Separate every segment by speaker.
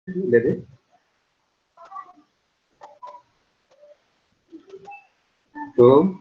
Speaker 1: Jadi, tuh.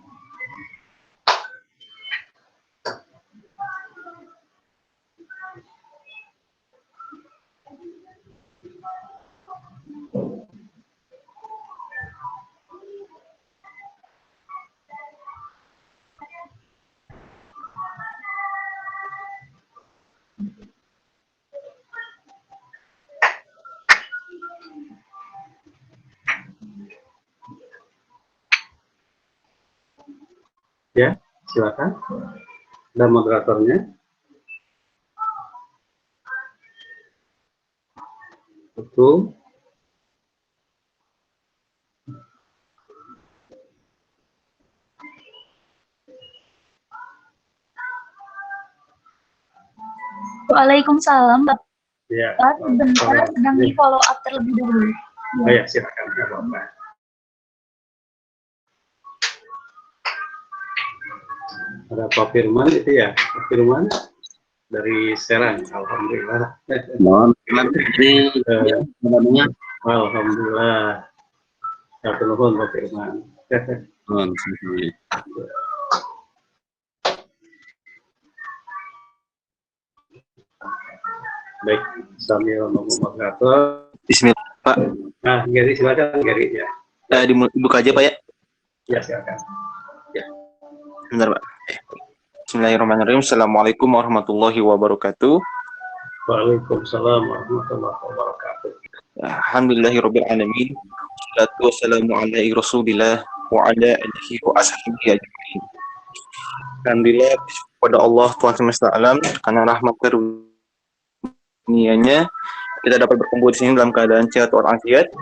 Speaker 1: Ya, silakan. Ada moderatornya. Betul.
Speaker 2: Waalaikumsalam, Bapak.
Speaker 1: Ya.
Speaker 2: Sebentar, sedang di follow up terlebih dahulu.
Speaker 1: Oh ya, silakan. Ya, Bapak. Ada Pak Firman itu ya, Pak Firman dari Serang. Alhamdulillah.
Speaker 3: Mohon ini namanya.
Speaker 1: Alhamdulillah. Satu nuhun Pak Firman. Baik, sambil nunggu moderator.
Speaker 3: Bismillah, Pak.
Speaker 1: Nah, Gary silakan Gary ya.
Speaker 3: Dibuka aja Pak ya.
Speaker 1: Ya, silakan.
Speaker 3: Ya. Bentar Pak. Bismillahirrahmanirrahim. Assalamualaikum warahmatullahi wabarakatuh.
Speaker 1: Waalaikumsalam warahmatullahi wabarakatuh.
Speaker 3: Alhamdulillahirabbil alamin. Wassalatu wassalamu ala Rasulillah wa ala alihi wa ashabihi ajmain. Alhamdulillah kepada Allah Tuhan semesta alam karena rahmat karunia-Nya kita dapat berkumpul di sini dalam keadaan sehat walafiat.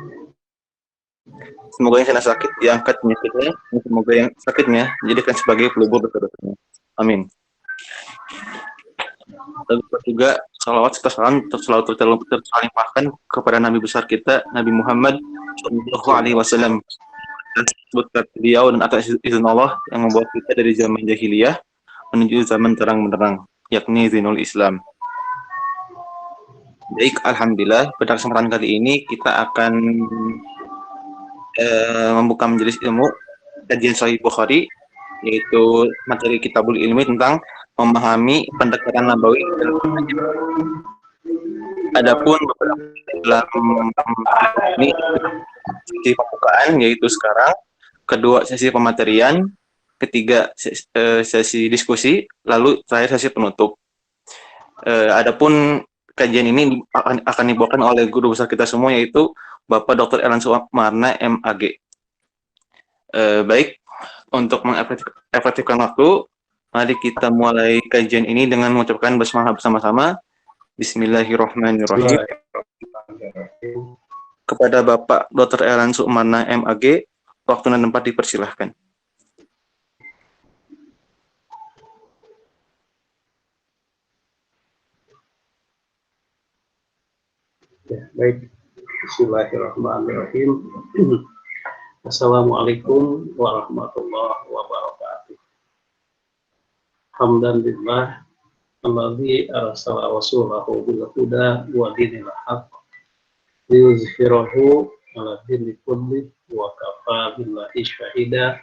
Speaker 3: Semoga yang sedang sakit diangkat penyakitnya, dan semoga yang sakitnya dijadikan sebagai pelebur dosa-dosanya. Amin. Lalu juga salawat serta salam selalu terlimpahkan kepada Nabi besar kita, Nabi Muhammad Shallallahu Alaihi Wasallam. Dan berkat beliau dan atas izin Allah yang membawa kita dari zaman jahiliyah menuju zaman terang benderang, yakni Zinul Islam. Baik, alhamdulillah pada kesempatan kali ini kita akan membuka majelis ilmu kajian Sahih Bukhari, yaitu materi Kitabul Ilmi tentang memahami pendekatan nabawi. Adapun dalam ini sesi pembukaan, yaitu sekarang, kedua sesi pematerian, ketiga sesi diskusi, lalu terakhir sesi penutup. Adapun kajian ini akan dibawakan oleh guru besar kita semua, yaitu Bapak Dr. Erlan Sumarna MAG. Baik, untuk mengefektifkan waktu, mari kita mulai kajian ini dengan mengucapkan basmalah bersama-sama. Bismillahirrahmanirrahim. Kepada Bapak Dr. Erlan Sumarna MAG, waktu dan tempat dipersilahkan.
Speaker 1: Ya, baik. Bismillahirrahmanirrahim. Assalamualaikum warahmatullahi wabarakatuh. Hamdan lillah alladzi arsala rasulahu bil huda wa dinil haqq liyuzhirahu 'ala dini kulli wa kafa billahi syahida.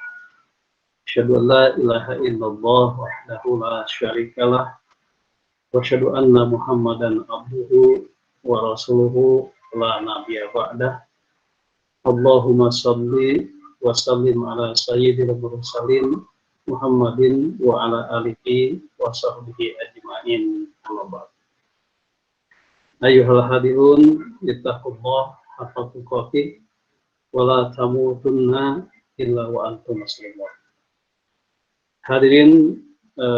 Speaker 1: Asyhadu an la ilaha illallah wahdahu la syarikalah wa asyhadu anna Muhammadan abduhu wa rasuluhu la nabiyya ba'dah. Allahumma shalli wa sallim ala sayyidil mursalin Muhammadin wa ala alihi wa sahbihi ajma'in. Amma ba'd. Ayyuhal hadirun, ittaqullah haqqa tuqatih wa la tamutunna illa wa antum muslimun. Hadirin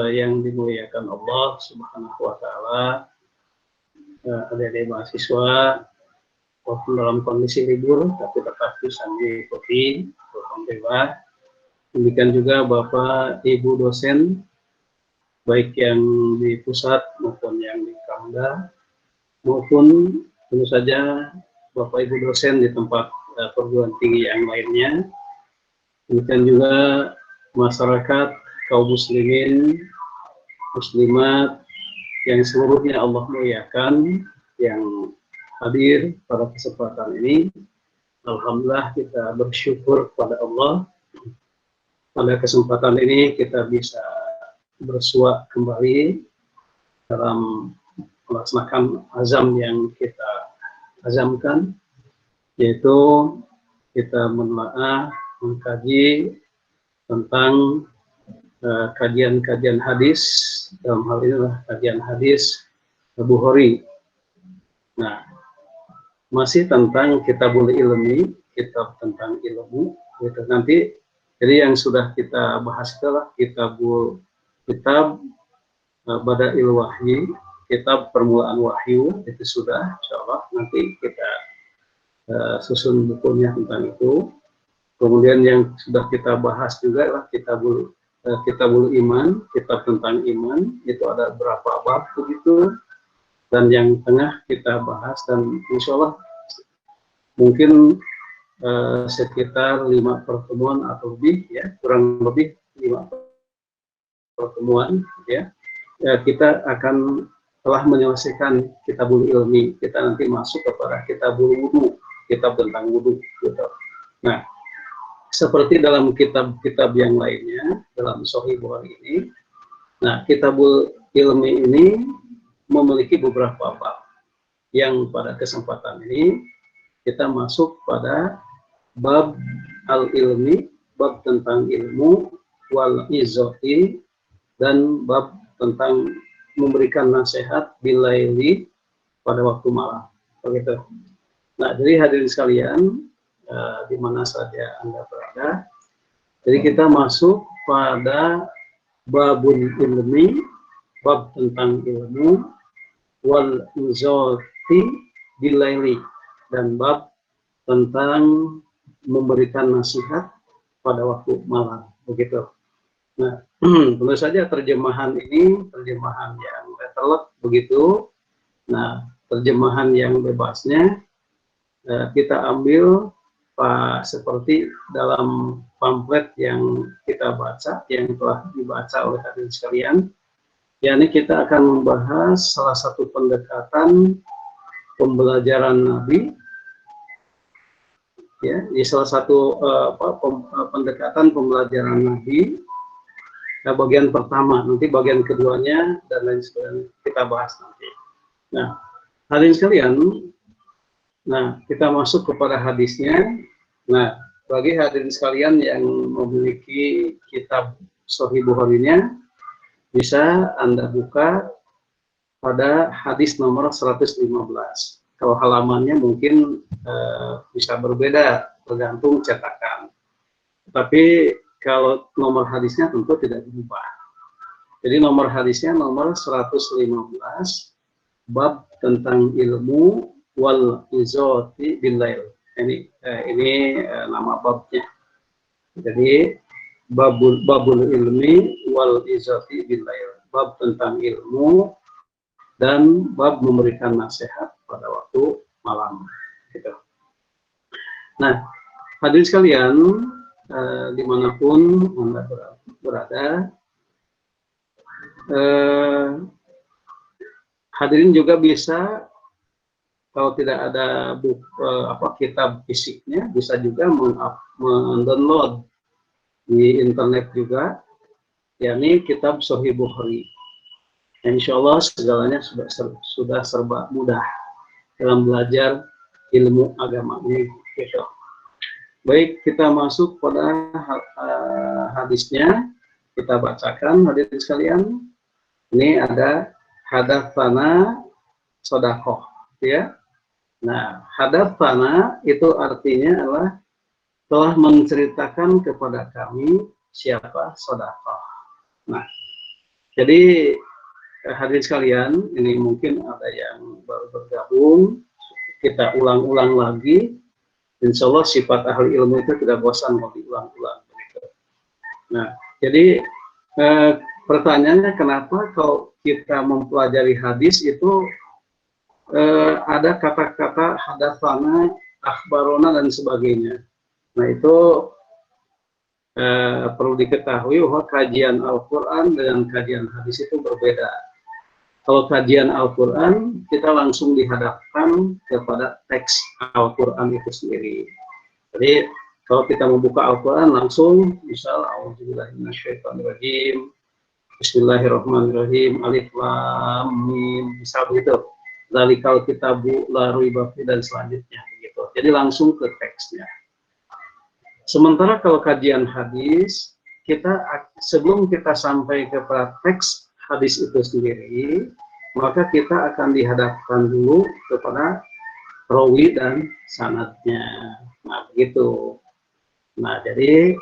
Speaker 1: yang dimuliakan Allah Subhanahu wa taala, adik-adik mahasiswa walaupun dalam kondisi libur tapi tetap bisa mengikuti, alhamdulillah. Demikian juga Bapak Ibu dosen baik yang di pusat maupun yang di Kamda, maupun tentu saja Bapak Ibu dosen di tempat perguruan tinggi yang lainnya. Demikian juga masyarakat kaum muslimin muslimat yang seluruhnya Allah muliakan, yang hadir pada kesempatan ini. Alhamdulillah kita bersyukur kepada Allah. Pada kesempatan ini kita bisa bersua kembali dalam melaksanakan azam yang kita azamkan, yaitu kita menelaah, mengkaji tentang kajian-kajian hadis, dalam hal ini adalah kajian hadis Bukhari. Nah, masih tentang kitabul ilmi, kitab tentang ilmu, gitu. Nanti, jadi yang sudah kita bahas adalah kitab Bada'il Wahyi, kitab permulaan wahyu, itu sudah, insya Allah nanti kita susun bukunya tentang itu. Kemudian yang sudah kita bahas juga adalah kitabul iman, kitab tentang iman, itu ada berapa bab begitu. Dan yang tengah kita bahas, dan insya Allah mungkin sekitar 5 pertemuan atau lebih, ya, kurang lebih 5 pertemuan, ya, kita akan telah menyelesaikan kitabul ilmi. Kita nanti masuk kepada kitabul wudu, kitab tentang wudu, gitu. Nah, seperti dalam kitab-kitab yang lainnya dalam Sahih Bukhari ini, nah, kitabul ilmi ini memiliki beberapa bab. Yang pada kesempatan ini kita masuk pada bab al-ilmi, bab tentang ilmu, wal izoti, dan bab tentang memberikan nasihat bilaili pada waktu malam. Begitu. Nah, jadi hadirin sekalian, di mana saja Anda berada, jadi kita masuk pada babul ilmi, bab tentang ilmu, wal izoti bilaili, dan bab tentang memberikan nasihat pada waktu malam, begitu. Nah, tentu saja terjemahan ini terjemahan yang letterlek begitu. Nah, terjemahan yang bebasnya kita ambil seperti dalam pamflet yang kita baca, yang telah dibaca oleh hadirin sekalian. Yakni kita akan membahas salah satu pendekatan pembelajaran Nabi, ya, di salah satu pendekatan pembelajaran Nabi. Nah, bagian pertama, nanti bagian keduanya dan lain sebagainya kita bahas nanti. Nah, hadirin sekalian, nah, kita masuk kepada hadisnya. Nah, bagi hadirin sekalian yang memiliki kitab Sahih Bukhari-nya, bisa Anda buka pada hadis nomor 115. Kalau halamannya mungkin bisa berbeda, tergantung cetakan. Tapi kalau nomor hadisnya tentu tidak berubah. Jadi nomor hadisnya nomor 115, bab tentang ilmu wal izoti billail. Ini nama babnya. Jadi babul ilmi wal izoti billail, bab tentang ilmu dan bab memberikan nasihat pada waktu malam, gitu. Nah, hadirin sekalian, dimanapun Anda berada, hadirin juga bisa, kalau tidak ada kitab fisiknya, bisa juga mendownload di internet juga, yakni kitab Sahih Bukhari. Insya Allah segalanya sudah serba mudah dalam belajar ilmu agama ini, gitu. Baik, kita masuk pada hadisnya. Kita bacakan, hadirin sekalian. Ini ada hadatsana sodakoh, ya. Nah, hadatsana itu artinya adalah telah menceritakan kepada kami siapa sodakoh. Nah, jadi hadirin sekalian, ini mungkin ada yang baru bergabung, kita ulang-ulang lagi. Insya Allah sifat ahli ilmu itu tidak bosan kalau diulang-ulang. Nah, jadi pertanyaannya, kenapa kalau kita mempelajari hadis itu ada kata-kata hadatsana, akhbarona, dan sebagainya. Nah, itu perlu diketahui bahwa kajian Al-Quran dengan kajian hadis itu berbeda. Kalau kajian Al-Quran, kita langsung dihadapkan kepada teks Al-Quran itu sendiri. Jadi, kalau kita membuka Al-Quran langsung, misal, A'udzubillahiminasyaitonirrajim, Bismillahirrahmanirrahim, Alif Lam Mim, misal begitu. Dzalikal kitabu la raiba fihi dan selanjutnya begitu. Jadi langsung ke teksnya. Sementara kalau kajian hadis, kita sebelum kita sampai kepada teks hadis itu sendiri, maka kita akan dihadapkan dulu kepada rawi dan sanadnya. Nah, begitu. Nah, jadi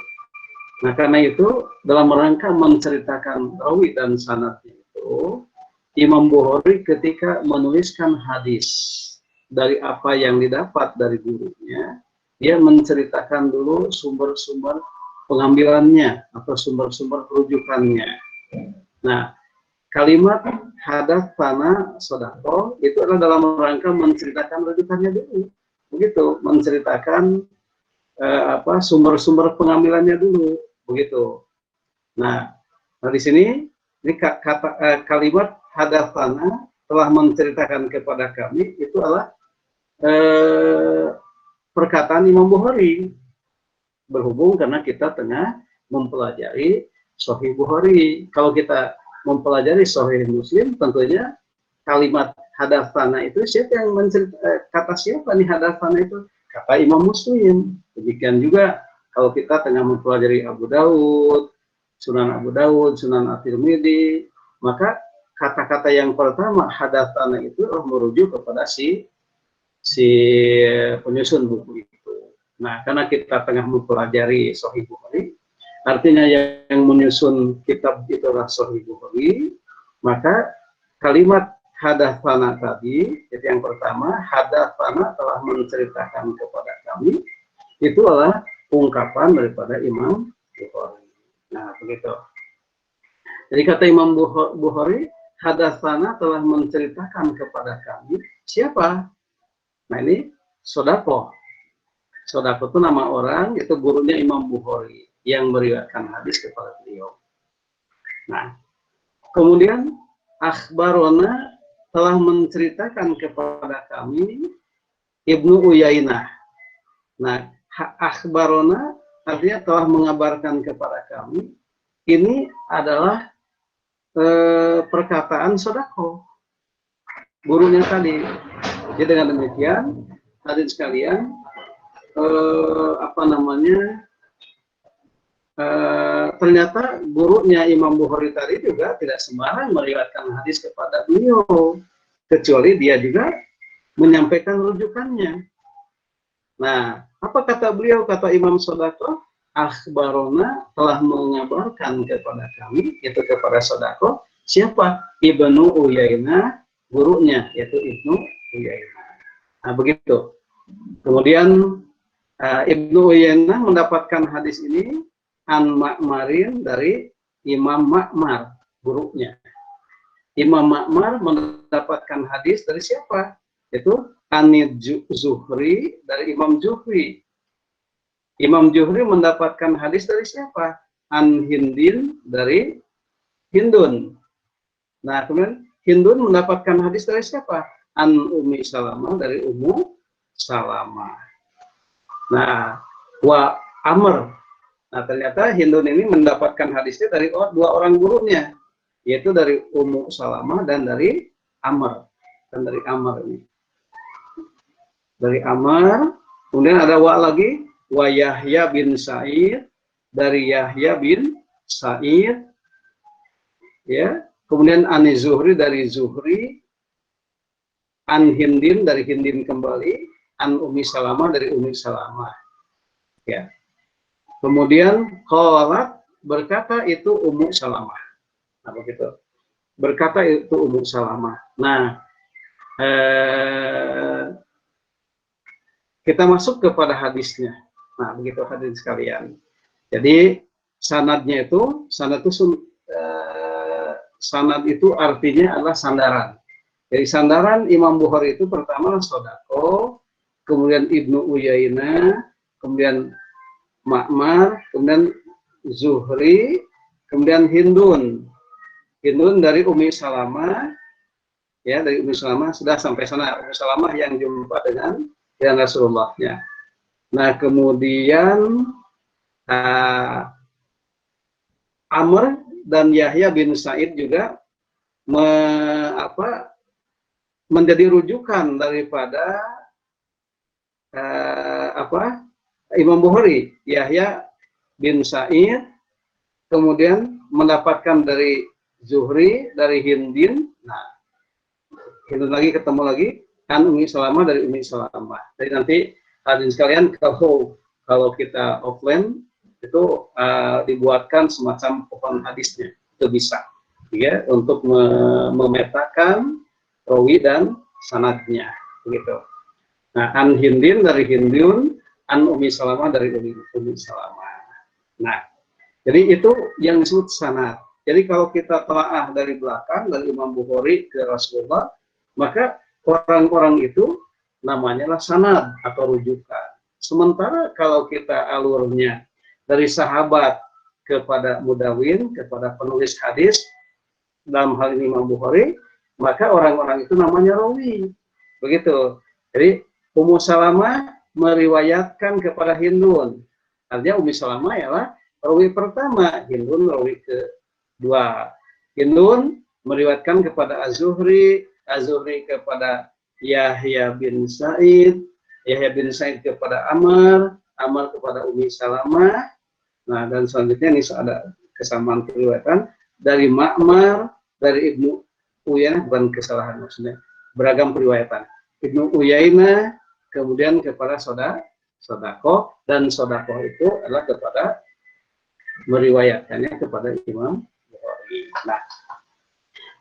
Speaker 1: karena itu dalam rangka menceritakan rawi dan sanadnya itu, Imam Bukhari ketika menuliskan hadis dari apa yang didapat dari gurunya, dia menceritakan dulu sumber-sumber pengambilannya atau sumber-sumber rujukannya. Nah, kalimat hadatsana sodaqoh itu adalah dalam rangka menceritakan rujukannya dulu, begitu, menceritakan sumber-sumber pengambilannya dulu, begitu. Nah, di sini ini kalimat hadatsana telah menceritakan kepada kami itu adalah perkataan Imam Bukhari, berhubung karena kita tengah mempelajari Sahih Bukhari. Kalau kita mempelajari Sahih Muslim, tentunya kalimat hadatsana itu siapa yang kata siapa nih hadatsana itu? Kata Imam Muslim. Demikian juga kalau kita tengah mempelajari Abu Dawud, Sunan Abu Dawud, Sunan At-Tirmidzi, maka kata-kata yang pertama hadatsana itu merujuk kepada si penyusun buku itu. Nah, karena kita tengah mempelajari Sahih Bukhari, artinya yang menyusun kitab itu adalah Sahih Bukhari, maka kalimat hadatsana tadi, itu yang pertama, hadatsana telah menceritakan kepada kami, itu adalah ungkapan daripada Imam Bukhari. Nah, begitu. Jadi kata Imam Bukhari, hadatsana telah menceritakan kepada kami, siapa? Nah, ini Sodaqoh. Sodaqoh itu nama orang, itu gurunya Imam Bukhari yang meriwayatkan hadis kepada beliau. Nah, kemudian akhbarona telah menceritakan kepada kami Ibnu Uyainah. Nah, akhbarona artinya telah mengabarkan kepada kami. Ini adalah perkataan Sodaqoh, gurunya tadi. Jadi dengan demikian, hadirin sekalian, ternyata gurunya Imam Bukhari tadi juga tidak sembarang meriwayatkan hadis kepada beliau, kecuali dia juga menyampaikan rujukannya. Nah, apa kata beliau? Kata Imam Sodaqoh, akhbarona telah mengabarkan kepada kami, itu kepada Sodaqoh, siapa? Ibnu Uyainah, gurunya, yaitu Ibnu Uyainah. Nah, begitu. Kemudian Ibnu Uyainah mendapatkan hadis ini an Ma'marin dari Imam Ma'mar, gurunya. Imam Ma'mar mendapatkan hadis dari siapa? Itu Anid Zuhri dari Imam Zuhri. Imam Zuhri mendapatkan hadis dari siapa? An Hindin dari Hindun. Nah, kemudian Hindun mendapatkan hadis dari siapa? An Ummi Salamah dari Ummu Salamah. Nah, wa Amr. Nah, ternyata Hindun ini mendapatkan hadisnya dari dua orang gurunya, yaitu dari Ummu Salamah dan dari Amr. Dan dari Amr ini. Dari Amr, kemudian ada wa lagi, wa Yahya bin Sa'id dari Yahya bin Sa'id. Ya, kemudian Ani Zuhri dari Zuhri, An Hindin dari Hindin kembali, An Ummi Salamah dari Ummi Salamah. Ya. Kemudian qalat berkata itu Ummu Salamah. Nah, begitu. Berkata itu Ummu Salamah. Nah, kita masuk kepada hadisnya. Nah, begitu hadirin sekalian. Jadi sanadnya itu, sanad itu artinya adalah sandaran. Jadi sandaran Imam Bukhari itu pertama Sodaqoh, kemudian Ibnu Uyainah, kemudian Ma'mar, kemudian Zuhri, kemudian Hindun. Hindun dari Ummi Salamah, ya dari Ummu Salamah sudah sampai sana. Ummu Salamah yang jumpa dengan Rasulullah-nya. Nah, kemudian Amr dan Yahya bin Sa'id juga menjadi rujukan daripada Imam Bukhari. Yahya bin Sa'id kemudian mendapatkan dari Zuhri, dari Hindin. Nah, Hindun lagi ketemu lagi kan Ummi Salamah dari Ummi Salamah. Jadi nanti hadirin sekalian, kalau kita offline itu dibuatkan semacam papan hadisnya, itu bisa ya untuk memetakan rawi dan sanadnya begitu. Nah, an Hindin dari Hindun, an Ummi Salamah dari Ummi Salamah. Nah, jadi itu yang disebut sanad. Jadi kalau kita telaah dari belakang, dari Imam Bukhari ke Rasulullah, maka orang-orang itu namanya lah sanad atau rujukan. Sementara kalau kita alurnya dari sahabat kepada mudawin, kepada penulis hadis, dalam hal ini Imam Bukhari, maka orang-orang itu namanya rawi. Begitu. Jadi Ummu Salamah meriwayatkan kepada Hindun. Artinya Ummu Salamah ialah rawi pertama, Hindun rawi kedua. Hindun meriwayatkan kepada Az-Zuhri, Az-Zuhri kepada Yahya bin Sa'id, Yahya bin Sa'id kepada Amr, Amr kepada Ummi Salamah. Nah, dan selanjutnya ini ada kesamaan periwayatan dari Ma'mar, dari Ibnu Uyainah, bukan kesalahan maksudnya, beragam periwayatan. Ibnu Uyainah kemudian kepada Sodakoh, dan Sodakoh itu adalah kepada meriwayatkannya kepada Imam Bukhari. Nah,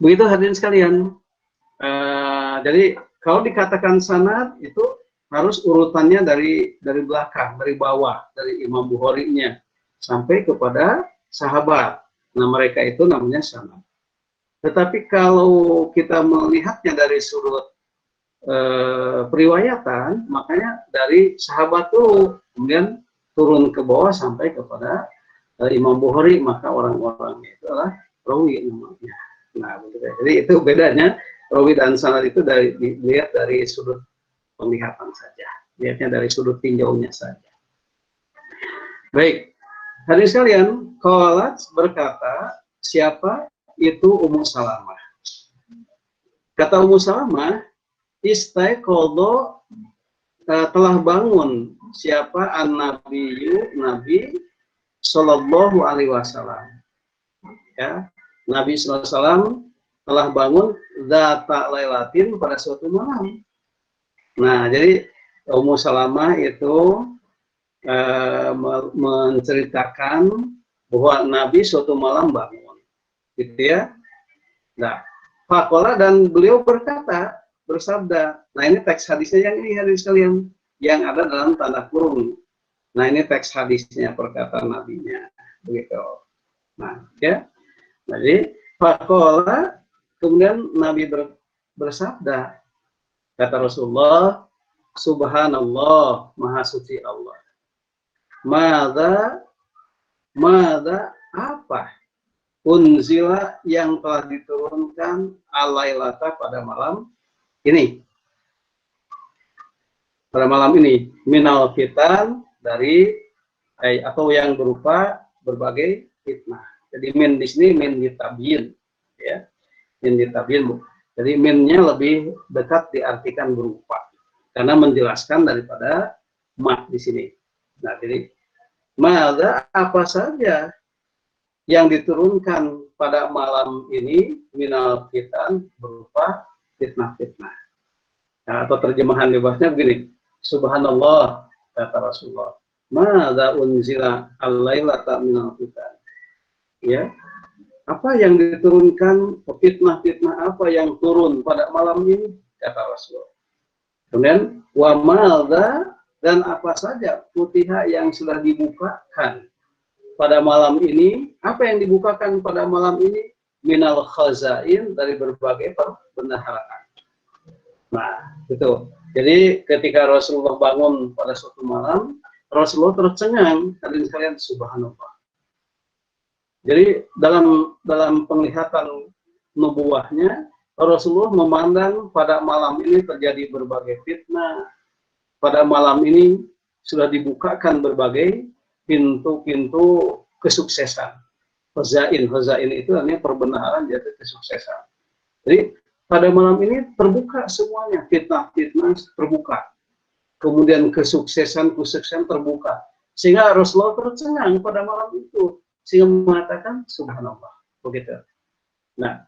Speaker 1: begitu hadirin sekalian. Jadi kalau dikatakan sanad itu harus urutannya dari belakang, dari bawah, dari Imam Bukhari-nya sampai kepada sahabat. Nah, mereka itu namanya sanad. Tetapi kalau kita melihatnya dari sudut periwayatan, makanya dari sahabat dulu, kemudian turun ke bawah sampai kepada Imam Bukhari, maka orang-orang itu adalah rawi namanya. Nah, jadi itu bedanya. Rawi dan sanad itu dilihat dari sudut penglihatan saja, lihatnya dari sudut tinjaunya saja. Baik, hadirin sekalian, qalat berkata, siapa itu Ummu Salamah? Kata Ummu Salamah, istaiqadha, telah bangun siapa an-nabiyyu, Nabi sallallahu alaihi wasallam. Ya, Nabi sallallahu alaihi wasallam telah bangun dzata lailatin, pada suatu malam. Nah, jadi Ummu Salamah itu menceritakan bahwa Nabi suatu malam bangun, gitu ya. Nah, faqala, dan beliau bersabda. Nah, ini teks hadisnya yang ini hadirin sekalian, yang ada dalam tanda kurung. Nah, ini teks hadisnya, perkataan nabinya, begitu. Nah, ya. Jadi faqala, kemudian Nabi bersabda, kata Rasulullah, Subhanallah, Maha Suci Allah. Mada apa? Unzila, yang telah diturunkan alailata, pada malam ini. Pada malam ini, minal fitan, dari atau yang berupa berbagai fitnah. Jadi min di sini min ditabiin, ya. Min ditabiin. Jadi minnya lebih dekat diartikan berupa, karena menjelaskan daripada mak di sini. Nah, jadi mada apa saja yang diturunkan pada malam ini minal fitan, berupa fitnah-fitnah. Nah, atau terjemahan bebasnya begini, Subhanallah, kata Rasulullah, mada unzila al-lailata minal fitan. Ya, apa yang diturunkan, fitnah-fitnah apa yang turun pada malam ini, kata Rasulullah. Kemudian wa madza, dan apa saja futiha yang sudah dibukakan pada malam ini. Apa yang dibukakan pada malam ini? Minal khazain, dari berbagai perbendaharaan. Nah, itu. Jadi ketika Rasulullah bangun pada suatu malam, Rasulullah tercengang, hadirin sekalian, subhanallah. Jadi dalam penglihatan nubuwahnya, Rasulullah memandang pada malam ini terjadi berbagai fitnah. Pada malam ini sudah dibukakan berbagai pintu-pintu kesuksesan. Hozain itu artinya perbenaran jadi kesuksesan. Jadi pada malam ini terbuka semuanya, fitnah-fitnah terbuka. Kemudian kesuksesan terbuka. Sehingga Rasulullah tercengang pada malam itu. Sehingga mengatakan, subhanallah. Begitu. Nah,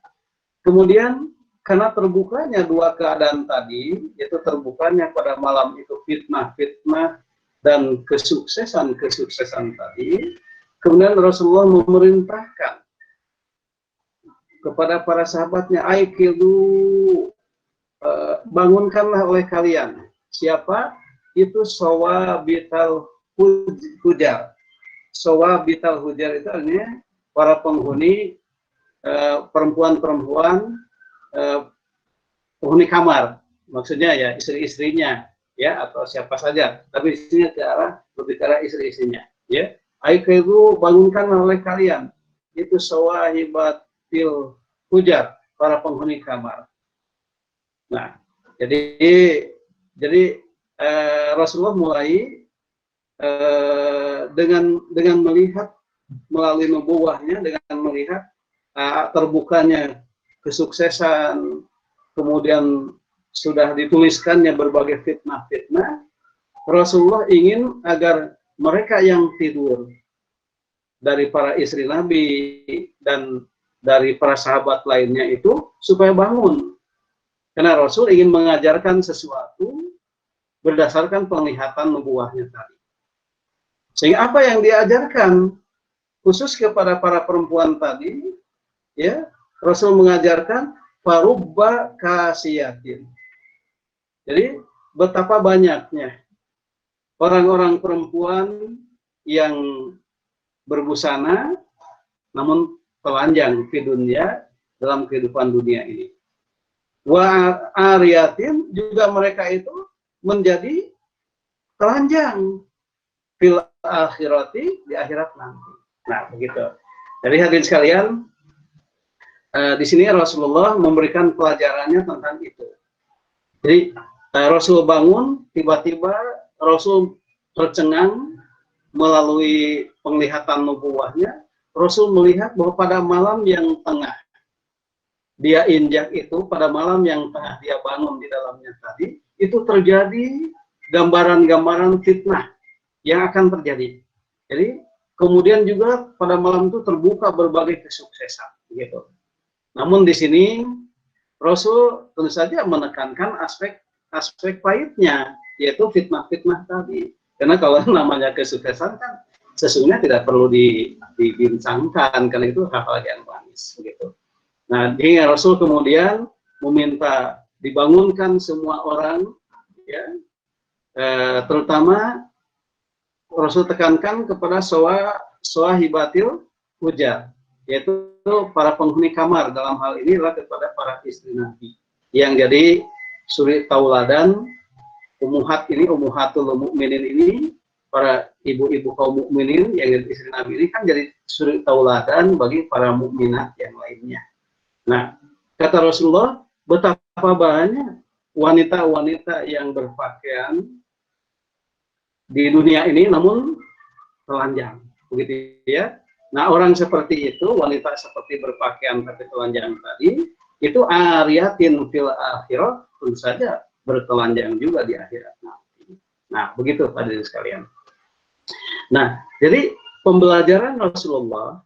Speaker 1: kemudian karena terbukanya dua keadaan tadi, yaitu terbukanya pada malam itu fitnah-fitnah dan kesuksesan tadi, kemudian Rasulullah memerintahkan kepada para sahabatnya, aikidu, bangunkanlah oleh kalian. Siapa? Itu sawabital hujar. Sawabital hujar itu artinya para penghuni perempuan-perempuan penghuni kamar, maksudnya ya istri-istrinya, ya atau siapa saja. Tapi isinya lebih ke arah istri-istrinya. Ya, aikidu, bangunkanlah oleh kalian. Itu sawahibatil hujar, para penghuni kamar. Nah, jadi Rasulullah mulai dengan melihat melalui nubuwahnya, dengan melihat terbukanya kesuksesan, kemudian sudah dituliskannya berbagai fitnah-fitnah. Rasulullah ingin agar mereka yang tidur dari para istri Nabi dan dari para sahabat lainnya itu supaya bangun. Karena Rasul ingin mengajarkan sesuatu berdasarkan penglihatan nubuahnya tadi. Sehingga apa yang diajarkan khusus kepada para perempuan tadi, ya, Rasul mengajarkan farubba kasiyatin. Jadi betapa banyaknya orang-orang perempuan yang berbusana namun telanjang di dunia, dalam kehidupan dunia ini. Wa ariyatin, juga mereka itu menjadi telanjang fil akhirati, di akhirat nanti. Nah, begitu. Jadi hadirin sekalian, di sini Rasulullah memberikan pelajarannya tentang itu. Jadi Rasul bangun, tiba-tiba Rasul tercengang melalui penglihatan nubuwahnya. Rasul melihat bahwa pada malam yang tengah dia injak itu, pada malam yang tengah dia bangun di dalamnya tadi, itu terjadi gambaran-gambaran fitnah yang akan terjadi. Jadi kemudian juga pada malam itu terbuka berbagai kesuksesan, gitu. Namun di sini Rasul tentu saja menekankan aspek pahitnya, yaitu fitnah-fitnah tadi. Karena kalau namanya kesuksesan kan sesungguhnya tidak perlu dibincangkan, karena itu hal-hal yang manis, begitu. Nah, jadi Rasul kemudian meminta dibangunkan semua orang, ya, terutama Rasul tekankan kepada sawahibatil hujar, yaitu para penghuni kamar. Dalam hal ini adalah kepada para istri Nabi yang jadi suri tauladan. Ummuhatul mukminin ini, para ibu-ibu kaum mukminin yang jadi istri Nabi ini kan jadi suri tauladan bagi para mukminat yang lainnya. Nah, kata Rasulullah, betapa banyak wanita-wanita yang berpakaian di dunia ini namun telanjang, begitu ya. Nah, orang seperti itu, wanita seperti berpakaian tapi telanjang tadi, itu ariyatin fil akhirah, tentu saja bertelanjang juga di akhirat nanti. Nah, begitu hadirin sekalian. Nah, jadi pembelajaran Rasulullah,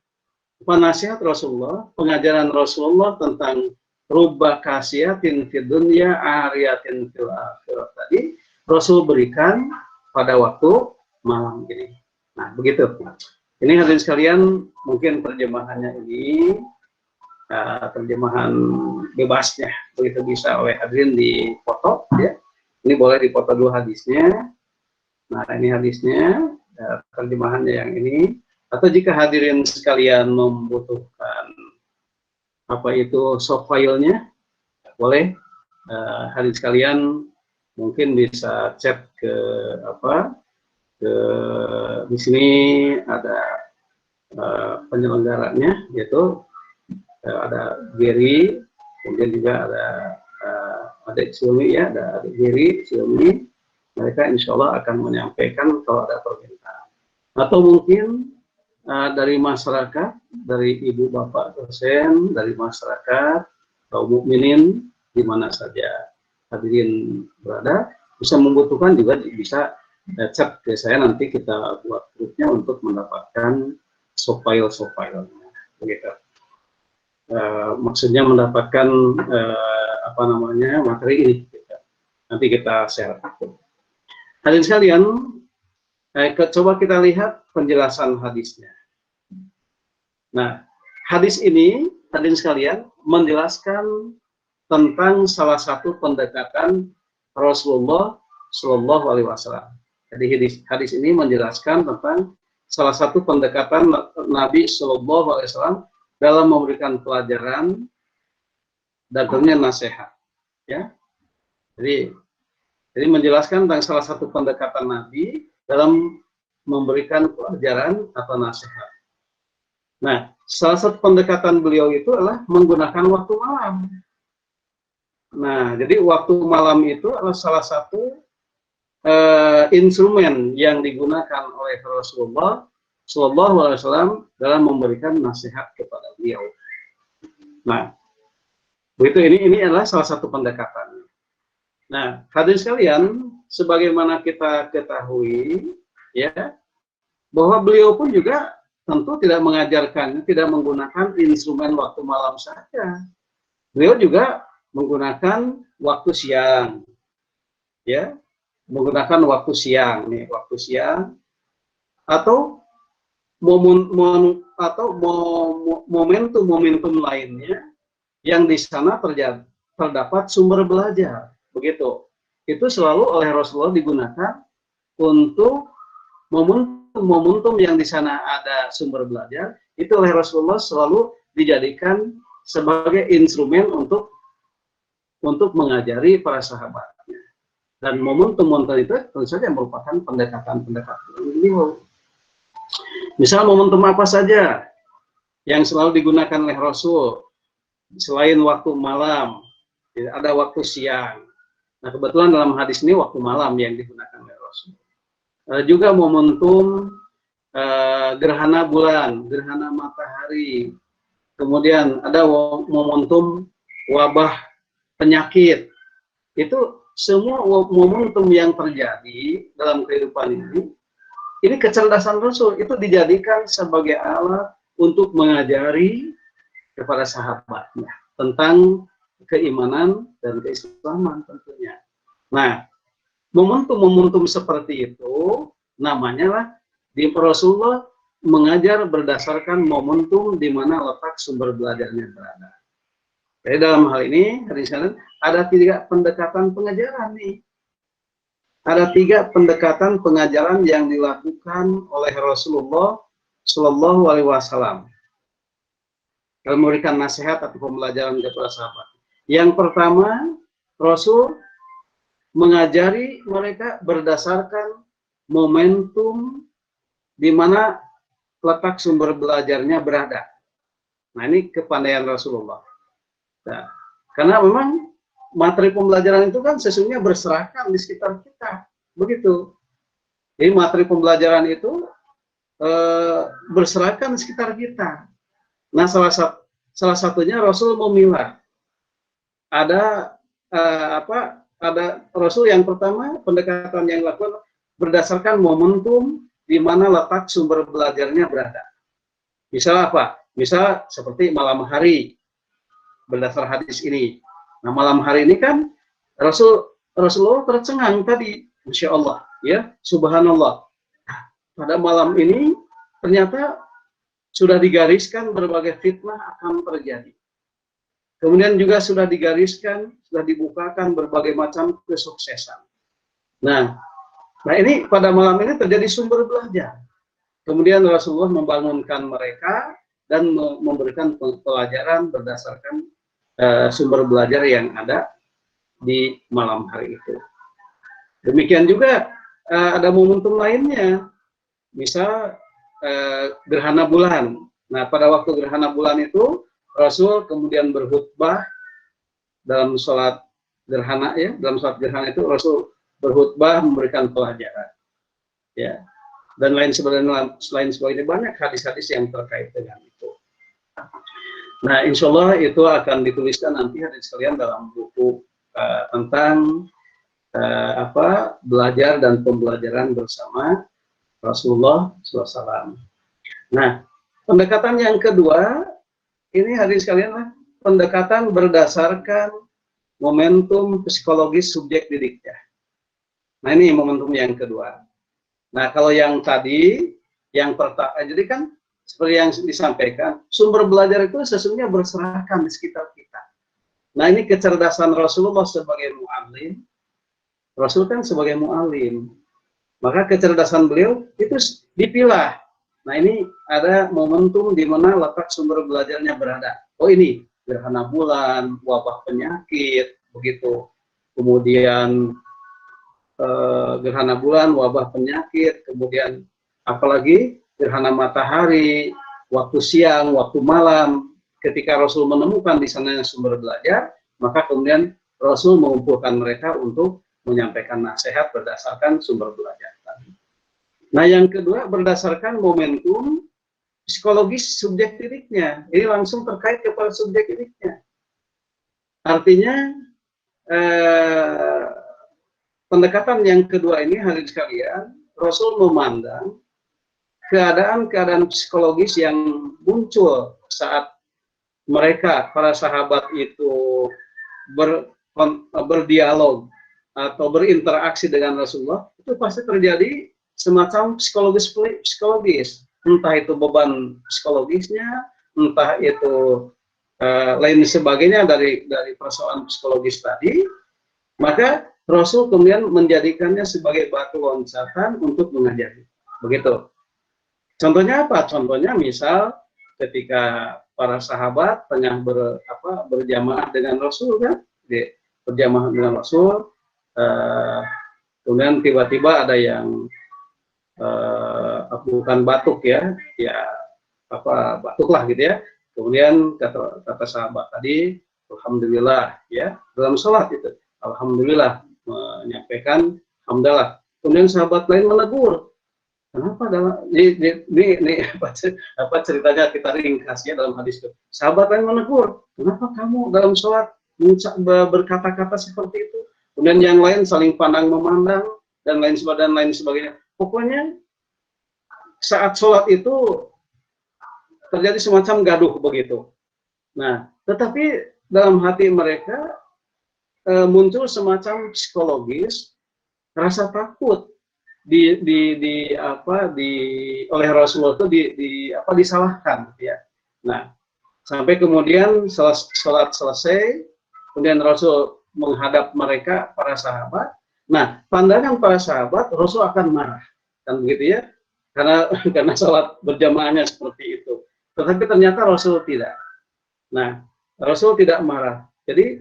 Speaker 1: nasihat Rasulullah, pengajaran Rasulullah tentang rubba kasiyatin fid dunya ariyatin fil akhirah tadi Rasul berikan pada waktu malam ini. Nah, begitu. Ini hadirin sekalian, mungkin terjemahannya ini terjemahan bebasnya, begitu bisa oleh hadirin dipoto, ya. Ini boleh dipoto dulu hadisnya. Nah, ini hadisnya, terjemahannya yang ini. Atau jika hadirin sekalian membutuhkan apa itu soft file-nya, boleh hadirin sekalian mungkin bisa chat ke di sini ada penyelenggaranya, yaitu ada Gary, kemudian juga ada adik Silmi ya, ada adik Giri Silmi, mereka insya Allah akan menyampaikan kalau ada permintaan. Atau mungkin dari masyarakat, dari ibu bapak dosen, dari masyarakat, kaum mukminin di mana saja hadirin berada, bisa membutuhkan juga bisa chat ke saya, nanti kita buat grupnya untuk mendapatkan file-filenya, begitu. Maksudnya mendapatkan materi ini, gitu. Nanti kita share. Hadirin sekalian, coba kita lihat penjelasan hadisnya. Nah, hadis ini, hadirin sekalian, menjelaskan tentang salah satu pendekatan Rasulullah Shallallahu Alaihi Wasallam. Jadi hadis ini menjelaskan tentang salah satu pendekatan Nabi Shallallahu Alaihi Wasallam dalam memberikan pelajaran dan tentunya nasihat. Ya, jadi menjelaskan tentang salah satu pendekatan Nabi dalam memberikan pelajaran atau nasihat. Nah, salah satu pendekatan beliau itu adalah menggunakan waktu malam. Nah, jadi waktu malam itu adalah salah satu instrumen yang digunakan oleh Rasulullah Shallallahu Alaihi Wasallam dalam memberikan nasihat kepada beliau. Nah, begitu ini adalah salah satu pendekatan. Nah, hadirin sekalian, sebagaimana kita ketahui, ya, bahwa beliau pun juga tentu tidak mengajarkan, tidak menggunakan instrumen waktu malam saja. Beliau juga menggunakan waktu siang, ya, menggunakan waktu siang, nih, waktu siang, atau momentum lainnya yang di sana terdapat sumber belajar, begitu. Itu selalu oleh Rasulullah digunakan untuk momentum yang di sana ada sumber belajar, itu oleh Rasulullah selalu dijadikan sebagai instrumen untuk mengajari para sahabatnya. Dan momentum itu tentu saja merupakan pendekatan-pendekatan beliau. Misal momentum apa saja yang selalu digunakan oleh Rasul selain waktu malam, ada waktu siang. Nah, kebetulan dalam hadis ini waktu malam yang digunakan oleh Rasul. Juga momentum gerhana bulan, gerhana matahari. Kemudian ada momentum wabah penyakit. Itu semua momentum yang terjadi dalam kehidupan ini kecerdasan Rasul itu dijadikan sebagai alat untuk mengajari kepada sahabatnya tentang keimanan dan keislaman tentunya. Nah, momentum-momentum seperti itu namanya lah di Rasulullah mengajar berdasarkan momentum di mana letak sumber belajarnya berada. Jadi dalam hal ini, ada 3 pendekatan pengajaran nih. Ada 3 pendekatan pengajaran yang dilakukan oleh Rasulullah Shallallahu Alaihi Wasallam dalam memberikan nasihat atau pembelajaran kepada sahabat. Yang pertama, Rasul mengajari mereka berdasarkan momentum di mana letak sumber belajarnya berada. Nah, ini kepandaian Rasulullah. Nah, karena memang materi pembelajaran itu kan sesungguhnya berserakan di sekitar kita, begitu. Jadi materi pembelajaran itu berserakan di sekitar kita. Nah, salah satunya Rasul memilah. Ada Rasul yang pertama pendekatan yang dilakukan berdasarkan momentum di mana letak sumber belajarnya berada. Misal apa? Misal seperti malam hari berdasar hadis ini. Nah, malam hari ini kan Rasulullah tercengang tadi, Masya Allah, ya, Subhanallah. Pada malam ini ternyata sudah digariskan berbagai fitnah akan terjadi. Kemudian juga sudah digariskan, sudah dibukakan berbagai macam kesuksesan. Nah ini pada malam ini terjadi sumber belajar. Kemudian Rasulullah membangunkan mereka dan memberikan pelajaran berdasarkan sumber belajar yang ada di malam hari itu. Demikian juga ada momentum lainnya, misal gerhana bulan. Nah, pada waktu gerhana bulan itu Rasul kemudian berkhutbah dalam sholat gerhana ya, dalam sholat gerhana itu Rasul berkhutbah memberikan pelajaran ya, dan lain sebagainya banyak hadis-hadis yang terkait dengan itu. Nah, insya Allah itu akan dituliskan nanti hadis sekalian dalam buku tentang belajar dan pembelajaran bersama Rasulullah SAW. Nah, pendekatan yang kedua ini hadis sekalian lah, pendekatan berdasarkan momentum psikologis subjek didiknya. Nah, ini momentum yang kedua. Nah, kalau yang tadi, yang pertama, jadi kan seperti yang disampaikan, sumber belajar itu sesungguhnya berserakan di sekitar kita. Nah, ini kecerdasan Rasulullah sebagai mu'allim. Rasul kan sebagai mu'allim. Maka kecerdasan beliau itu dipilah. Nah, ini ada momentum di mana letak sumber belajarnya berada. Oh, ini gerhana bulan, wabah penyakit, begitu. Kemudian gerhana bulan, wabah penyakit, kemudian apalagi gerhana matahari, waktu siang, waktu malam. Ketika Rasul menemukan di sana sumber belajar, maka kemudian Rasul mengumpulkan mereka untuk menyampaikan nasihat berdasarkan sumber belajar tadi. Nah, yang kedua berdasarkan momentum psikologis subjek didiknya. Ini langsung terkait kepada subjek didiknya. Artinya pendekatan yang kedua ini hadirin sekalian, Rasul memandang keadaan-keadaan psikologis yang muncul saat mereka, para sahabat itu berdialog atau berinteraksi dengan Rasulullah, itu pasti terjadi semacam psikologis, entah itu beban psikologisnya, entah itu lain sebagainya dari persoalan psikologis tadi. Maka Rasul kemudian menjadikannya sebagai batu loncatan untuk mengajari. Begitu. Contohnya apa? Contohnya misal ketika para sahabat tengah berjamaah dengan Rasul kan, berjamaah dengan Rasul, kemudian tiba-tiba ada yang bukan batuk ya batuklah gitu ya. Kemudian kata sahabat tadi, alhamdulillah ya, dalam sholat itu, alhamdulillah, menyampaikan hamdalah. Kemudian sahabat lain menegur, kenapa ini apa ceritanya, kita ringkas ya dalam hadis itu. Sahabat lain menegur, kenapa kamu dalam sholat berkata-kata seperti itu? Kemudian yang lain saling pandang memandang dan lain sebagainya. Pokoknya saat sholat itu terjadi semacam gaduh begitu. Nah, tetapi dalam hati mereka muncul semacam psikologis rasa takut oleh Rasulullah itu disalahkan ya. Nah, sampai kemudian sholat selesai, kemudian Rasul menghadap mereka, para sahabat. Nah, pandangan para sahabat, Rasul akan marah, kan begitu ya, karena sholat berjamaahnya seperti itu. Tetapi ternyata Rasul tidak. Nah, Rasul tidak marah. Jadi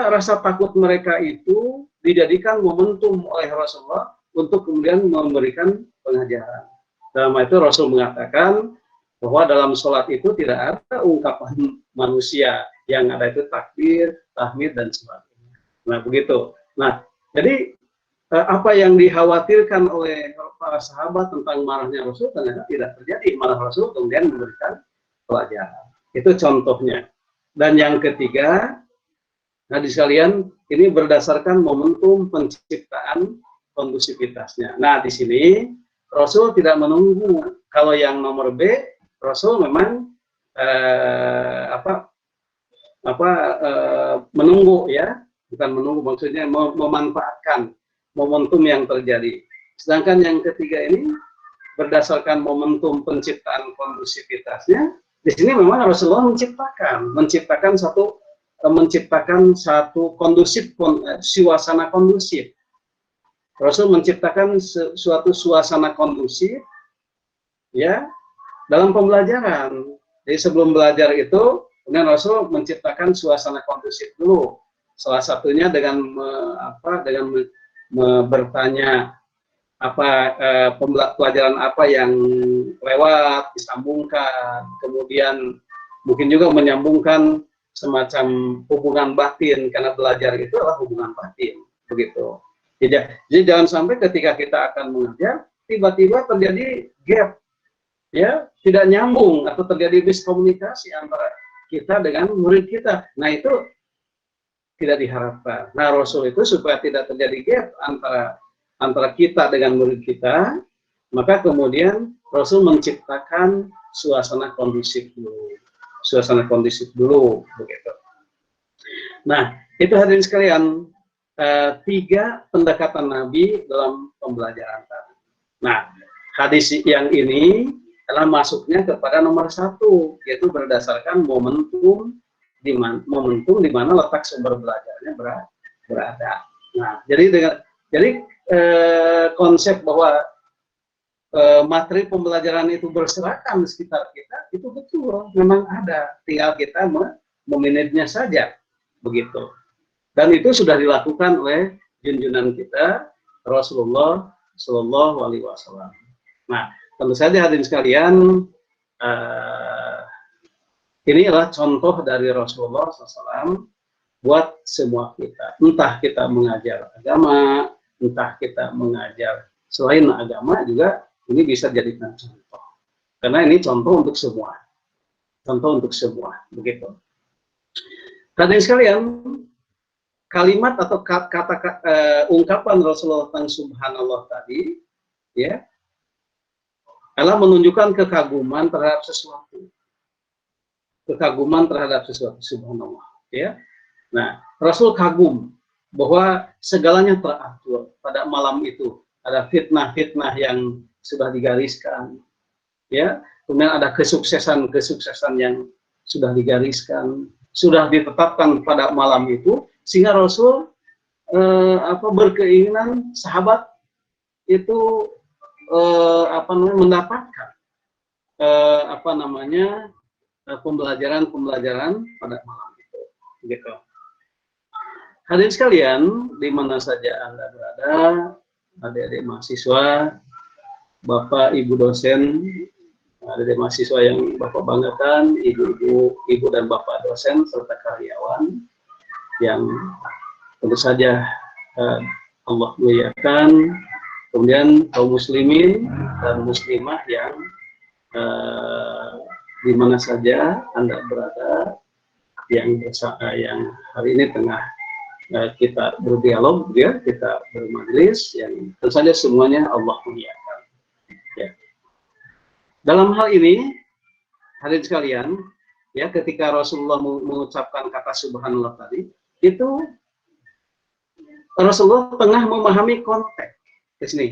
Speaker 1: rasa takut mereka itu dijadikan momentum oleh Rasulullah untuk kemudian memberikan pengajaran. Dalam itu Rasul mengatakan bahwa dalam sholat itu tidak ada ungkapan manusia, yang ada itu takbir, tahmid, dan sebagainya. Nah, begitu. Nah, jadi apa yang dikhawatirkan oleh para sahabat tentang marahnya Rasul ternyata tidak terjadi. Malah Rasul kemudian memberikan pelajaran. Itu contohnya. Dan yang ketiga, hadis sekalian, ini berdasarkan momentum penciptaan kondusivitasnya. Nah, di sini Rasul tidak menunggu. Kalau yang nomor B, Rasul memang menunggu ya, bukan menunggu, maksudnya memanfaatkan momentum yang terjadi. Sedangkan yang ketiga ini berdasarkan momentum penciptaan kondusivitasnya, di sini memang Rasulullah menciptakan satu kondusif, suasana kondusif. Rasul menciptakan suatu suasana kondusif ya dalam pembelajaran. Jadi sebelum belajar itu, kemudian Rasul menciptakan suasana kondusif dulu. Salah satunya dengan bertanya pelajaran apa yang lewat, disambungkan, kemudian mungkin juga menyambungkan semacam hubungan batin, karena belajar itu adalah hubungan batin, begitu. Jadi jangan sampai ketika kita akan mengajar tiba-tiba terjadi gap, ya, tidak nyambung atau terjadi miskomunikasi antara kita dengan murid kita. Nah, itu tidak diharapkan. Nah, Rasul itu supaya tidak terjadi gap antara kita dengan murid kita, maka kemudian Rasul menciptakan suasana kondusif dulu, begitu. Nah, itu hadirin sekalian, 3 pendekatan Nabi dalam pembelajaran tadi. Nah, hadis yang ini adalah masuknya kepada nomor 1, yaitu berdasarkan momentum di mana letak sumber belajarnya berada. Nah, jadi konsep bahwa materi pembelajaran itu berserakan di sekitar kita itu betul, memang ada, tinggal kita memanagenya saja, begitu. Dan itu sudah dilakukan oleh junjungan kita Rasulullah Shallallahu Alaihi Wasallam. Nah, tentu saja hadirin sekalian, ini adalah contoh dari Rasulullah SAW buat semua kita. Entah kita mengajar agama, entah kita mengajar selain agama juga, ini bisa jadikan contoh. Karena ini contoh untuk semua. Contoh untuk semua, begitu. Hadirin sekalian, kalimat atau ungkapan Rasulullah tentang subhanallah tadi, ya, adalah menunjukkan kekaguman terhadap sesuatu. Kekaguman terhadap sesuatu, subhanallah, ya. Nah, Rasul kagum bahwa segalanya teratur pada malam itu. Ada fitnah-fitnah yang sudah digariskan, ya. Kemudian ada kesuksesan yang sudah digariskan, sudah ditetapkan pada malam itu, sehingga Rasul berkeinginan sahabat itu mendapatkan pembelajaran pada malam itu, gitu. Hadirin sekalian, di mana saja Anda berada, adik-adik mahasiswa, Bapak Ibu dosen, adik-adik mahasiswa yang Bapak banggakan, ibu dan Bapak dosen serta karyawan yang tentu saja Allah muliakan, kemudian kaum muslimin dan muslimah yang di mana saja Anda berada, yang hari ini tengah kita berdialog, ya, kita bermajlis, yang tentu saja semuanya Allah muliakan. Ya. Dalam hal ini, hadirin sekalian, ya, ketika Rasulullah mengucapkan kata subhanallah tadi, itu Rasulullah tengah memahami konteks di sini.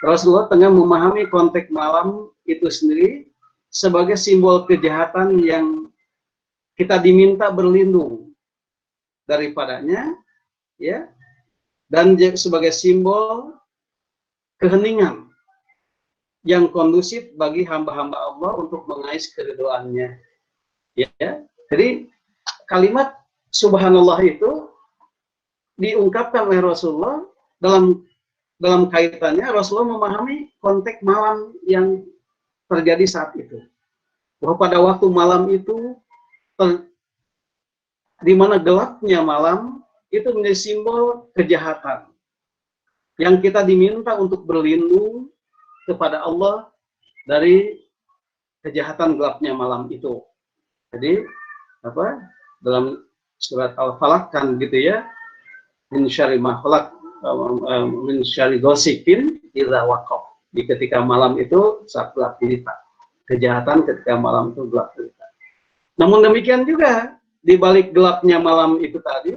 Speaker 1: Rasulullah tengah memahami konteks malam itu sendiri sebagai simbol kejahatan yang kita diminta berlindung daripadanya, ya, dan sebagai simbol keheningan yang kondusif bagi hamba-hamba Allah untuk mengais keridhoannya, ya. Jadi kalimat subhanallah itu diungkapkan oleh Rasulullah dalam kaitannya Rasulullah memahami konteks malam yang terjadi saat itu, bahwa pada waktu malam itu di mana gelapnya malam itu menjadi simbol kejahatan yang kita diminta untuk berlindung kepada Allah dari kejahatan gelapnya malam itu. Jadi dalam surat Al-Falaq kan gitu, ya, min syarri ma khalaq min syarri ghasiqin idza waqab. Di ketika malam itu saat gelap gulita, kejahatan ketika malam itu gelap gulita. Namun demikian juga di balik gelapnya malam itu tadi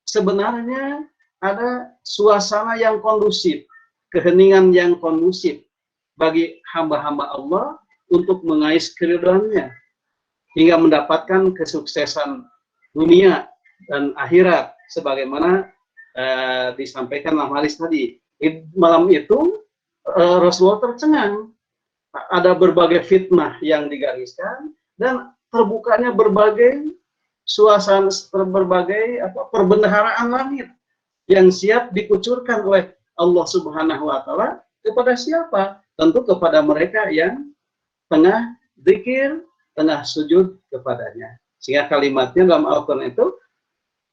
Speaker 1: sebenarnya ada suasana yang kondusif, keheningan yang kondusif bagi hamba-hamba Allah untuk mengais keridhoannya hingga mendapatkan kesuksesan dunia dan akhirat sebagaimana disampaikan dalam hadis tadi. Malam itu Rasulullah tercengang, ada berbagai fitnah yang digariskan dan terbukanya berbagai suasana, berbagai perbendaharaan langit yang siap dikucurkan oleh Allah Subhanahu wa Ta'ala kepada siapa? Tentu kepada mereka yang tengah zikir, tengah sujud kepadanya. Sehingga kalimatnya dalam Al-Quran itu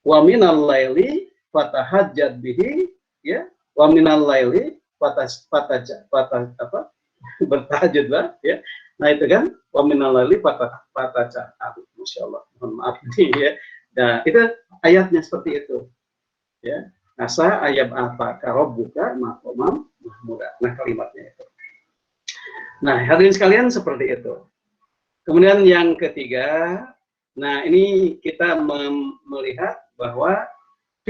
Speaker 1: wa minal laili fatahajjad bihi, ya, wa minal laili bertahajud lah, ya. Nah itu kan wa minal laili fatahajjad, Masya Allah, mohon maaf nih, ya. Nah itu ayatnya seperti itu, ya. Asa ayat apa karobbuka maqamam mahmuda. Nah kalimatnya itu. Nah hadirin sekalian seperti itu. Kemudian yang ketiga, nah ini kita melihat bahwa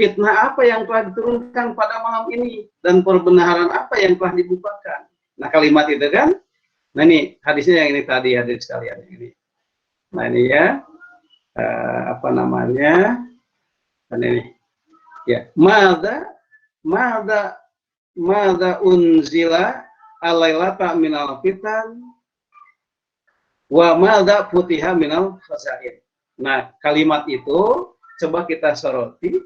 Speaker 1: fitnah apa yang telah diturunkan pada malam ini dan perbenaran apa yang telah dibukakan. Nah kalimat itu kan, nah ini hadisnya yang ini tadi hadirin sekalian ini. Nah ini ya, apa namanya, dan ini ya, mada unzila alailata minal fitan wa mada futiha minal khazain. Nah kalimat itu coba kita soroti,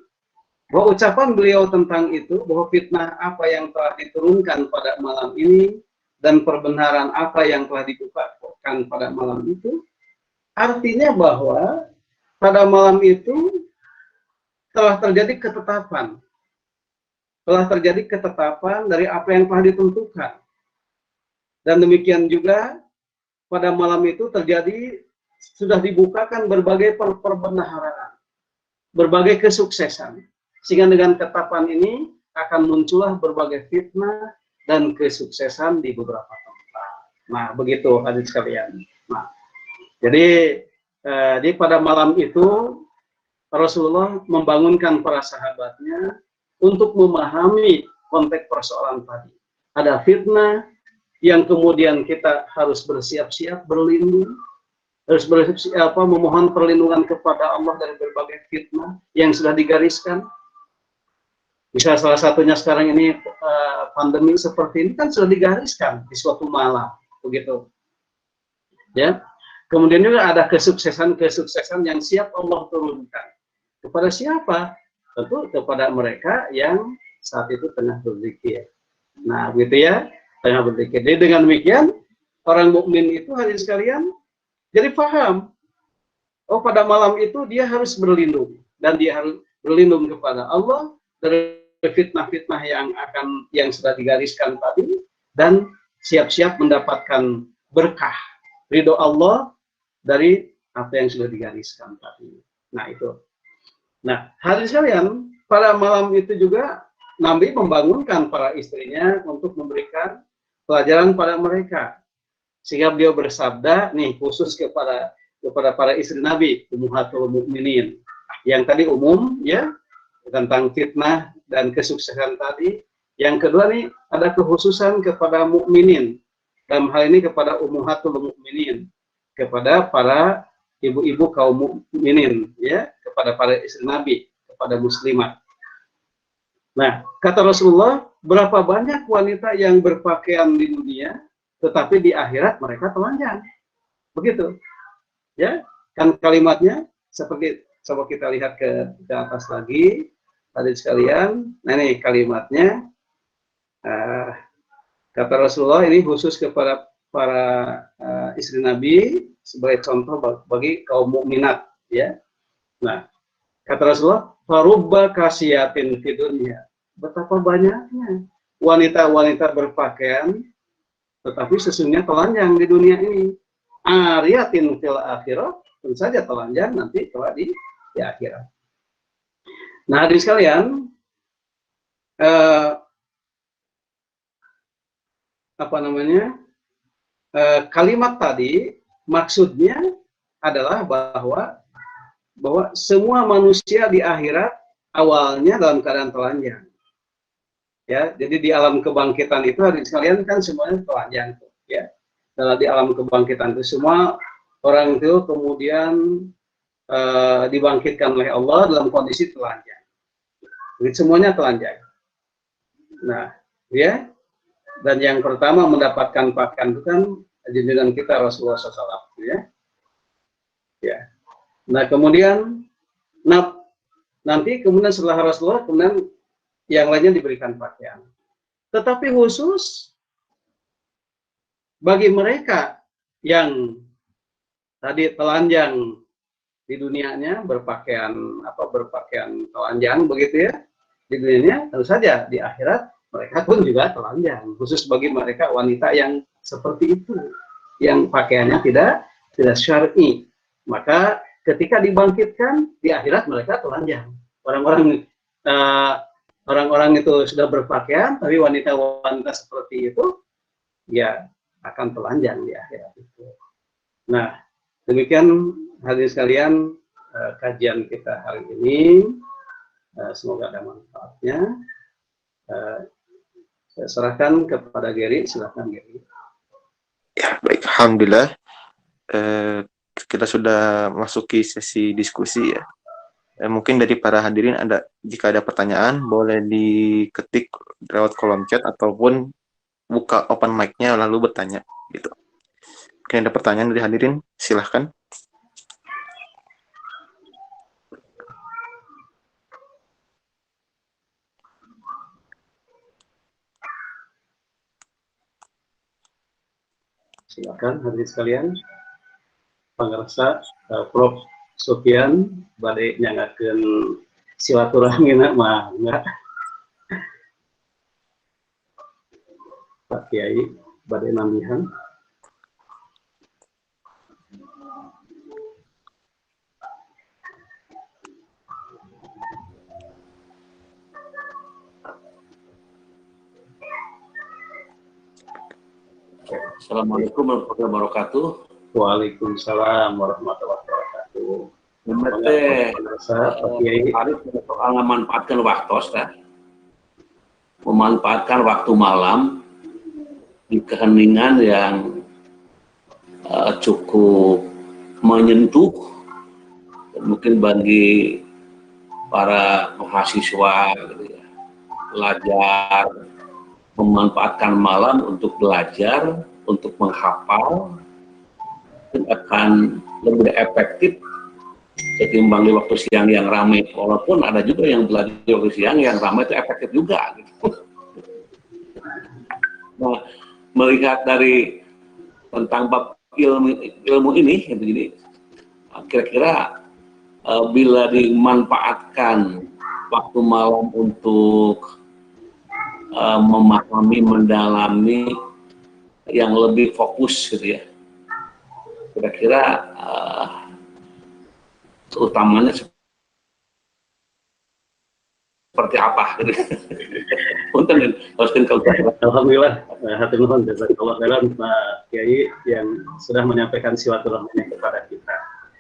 Speaker 1: bahwa ucapan beliau tentang itu, bahwa fitnah apa yang telah diturunkan pada malam ini dan perbenaran apa yang telah dibukakan pada malam itu, artinya bahwa pada malam itu telah terjadi ketetapan dari apa yang telah ditentukan. Dan demikian juga pada malam itu sudah dibukakan berbagai perbenaran, berbagai kesuksesan. Sehingga dengan ketetapan ini akan muncullah berbagai fitnah dan kesuksesan di beberapa tempat. Nah, begitu hadirin sekalian. Nah, jadi pada malam itu Rasulullah membangunkan para sahabatnya untuk memahami konteks persoalan tadi. Ada fitnah yang kemudian kita harus bersiap-siap berlindung, harus bersiap memohon perlindungan kepada Allah dari berbagai fitnah yang sudah digariskan. Bisa salah satunya sekarang ini pandemi seperti ini kan sudah digariskan di suatu malam, begitu. Ya. Kemudian juga ada kesuksesan yang siap Allah turunkan. Kepada siapa? Tentu kepada mereka yang saat itu tengah berzikir. Nah, begitu ya, tengah berzikir. Jadi dengan demikian, orang mukmin itu hadirin sekalian jadi paham, oh pada malam itu dia harus berlindung, dan dia harus berlindung kepada Allah dari fitnah-fitnah yang sudah digariskan tadi, dan siap-siap mendapatkan berkah ridho Allah dari apa yang sudah digariskan tadi. Nah itu. Nah hadirin sekalian, pada malam itu juga Nabi membangunkan para istrinya untuk memberikan pelajaran pada mereka, sehingga beliau bersabda nih khusus kepada para istri Nabi, Ummahatul Mukminin, yang tadi umum ya tentang fitnah dan kesuksesan tadi. Yang kedua nih ada kekhususan kepada mukminin, dalam hal ini kepada Ummahatul Mukminin, kepada para ibu-ibu kaum mukminin, ya, kepada para istri Nabi, kepada muslimat. Nah, kata Rasulullah, berapa banyak wanita yang berpakaian di dunia, tetapi di akhirat mereka telanjang. Begitu. Ya, kan kalimatnya seperti, coba kita lihat ke atas lagi, hadirin sekalian. Nah, ini kalimatnya. Kata Rasulullah ini khusus kepada para istri Nabi sebagai contoh bagi kaum mukminat, ya. Nah, kata Rasulullah, farubba kasiyatin fi dunya. Betapa banyaknya wanita-wanita berpakaian tetapi sesungguhnya telanjang di dunia ini. Ariyatin fil akhirah, tentu saja telanjang nanti kelak di akhirat. Nah, hadirin sekalian, kalimat tadi maksudnya adalah bahwa semua manusia di akhirat awalnya dalam keadaan telanjang. Ya, jadi di alam kebangkitan itu hadirin sekalian kan semuanya telanjang, ya. Dalam di alam kebangkitan itu semua orang itu kemudian dibangkitkan oleh Allah dalam kondisi telanjang. Jadi semuanya telanjang. Nah, ya. Dan yang pertama mendapatkan pakaian itu kan junjungan kita Rasulullah SAW, ya. Ya. Nah, kemudian nanti setelah Rasulullah kemudian yang lainnya diberikan pakaian. Tetapi khusus bagi mereka yang tadi telanjang di dunianya berpakaian telanjang begitu ya, di dunianya tentu saja di akhirat mereka pun juga telanjang, khusus bagi mereka wanita yang seperti itu, yang pakaiannya tidak syar'i. Maka ketika dibangkitkan di akhirat mereka telanjang. Orang-orang itu sudah berpakaian, tapi wanita-wanita seperti itu ya akan telanjang di akhirat itu. Nah, demikian hadirin sekalian kajian kita hari ini. Semoga ada manfaatnya. Saya serahkan kepada Gary, silakan Gary.
Speaker 3: Ya, baik, alhamdulillah. Kita sudah masuki sesi diskusi ya. Mungkin dari para hadirin jika ada pertanyaan boleh diketik lewat kolom chat ataupun buka open mic-nya lalu bertanya gitu. Mungkin ada pertanyaan dari hadirin, silahkan.
Speaker 1: Silakan hadirin sekalian. Pangarsa Prof. Sufyan badai nyangakeun silaturahmina mah enggak. Pak Kiai badai nambihan.
Speaker 4: Assalamualaikum warahmatullahi wabarakatuh.
Speaker 1: Waalaikumsalam warahmatullahi wabarakatuh.
Speaker 4: Hari soal memanfaatkan waktu, memanfaatkan waktu malam di keheningan yang cukup menyentuh, dan mungkin bagi para mahasiswa gitu ya, belajar, memanfaatkan malam untuk belajar, untuk menghafal, akan lebih efektif ketimbang di waktu siang yang ramai. Walaupun ada juga yang belajar di waktu siang yang ramai itu efektif juga gitu. Nah, melihat dari tentang bab ilmu ini gitu, jadi kira-kira bila dimanfaatkan waktu malam untuk memahami, mendalami yang lebih fokus gitu ya, kira-kira utamanya seperti apa gitu. Punten
Speaker 1: Alhamdulillah, hati nuhun jazakallahu khairan Pak Kiai yang sudah menyampaikan silaturahminya kepada kita.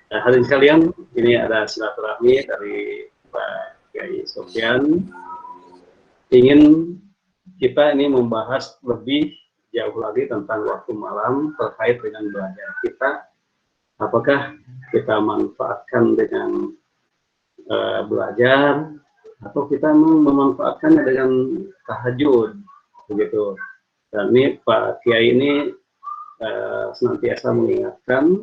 Speaker 1: Hadirin sekalian, ini ada silaturahmi dari Pak Kiai Sufyan. Ingin kita ini membahas lebih jauh lagi tentang waktu malam terkait dengan belajar kita. Apakah kita manfaatkan dengan belajar atau kita memanfaatkannya dengan tahajud begitu. Dan ini Pak Kiai ini senantiasa mengingatkan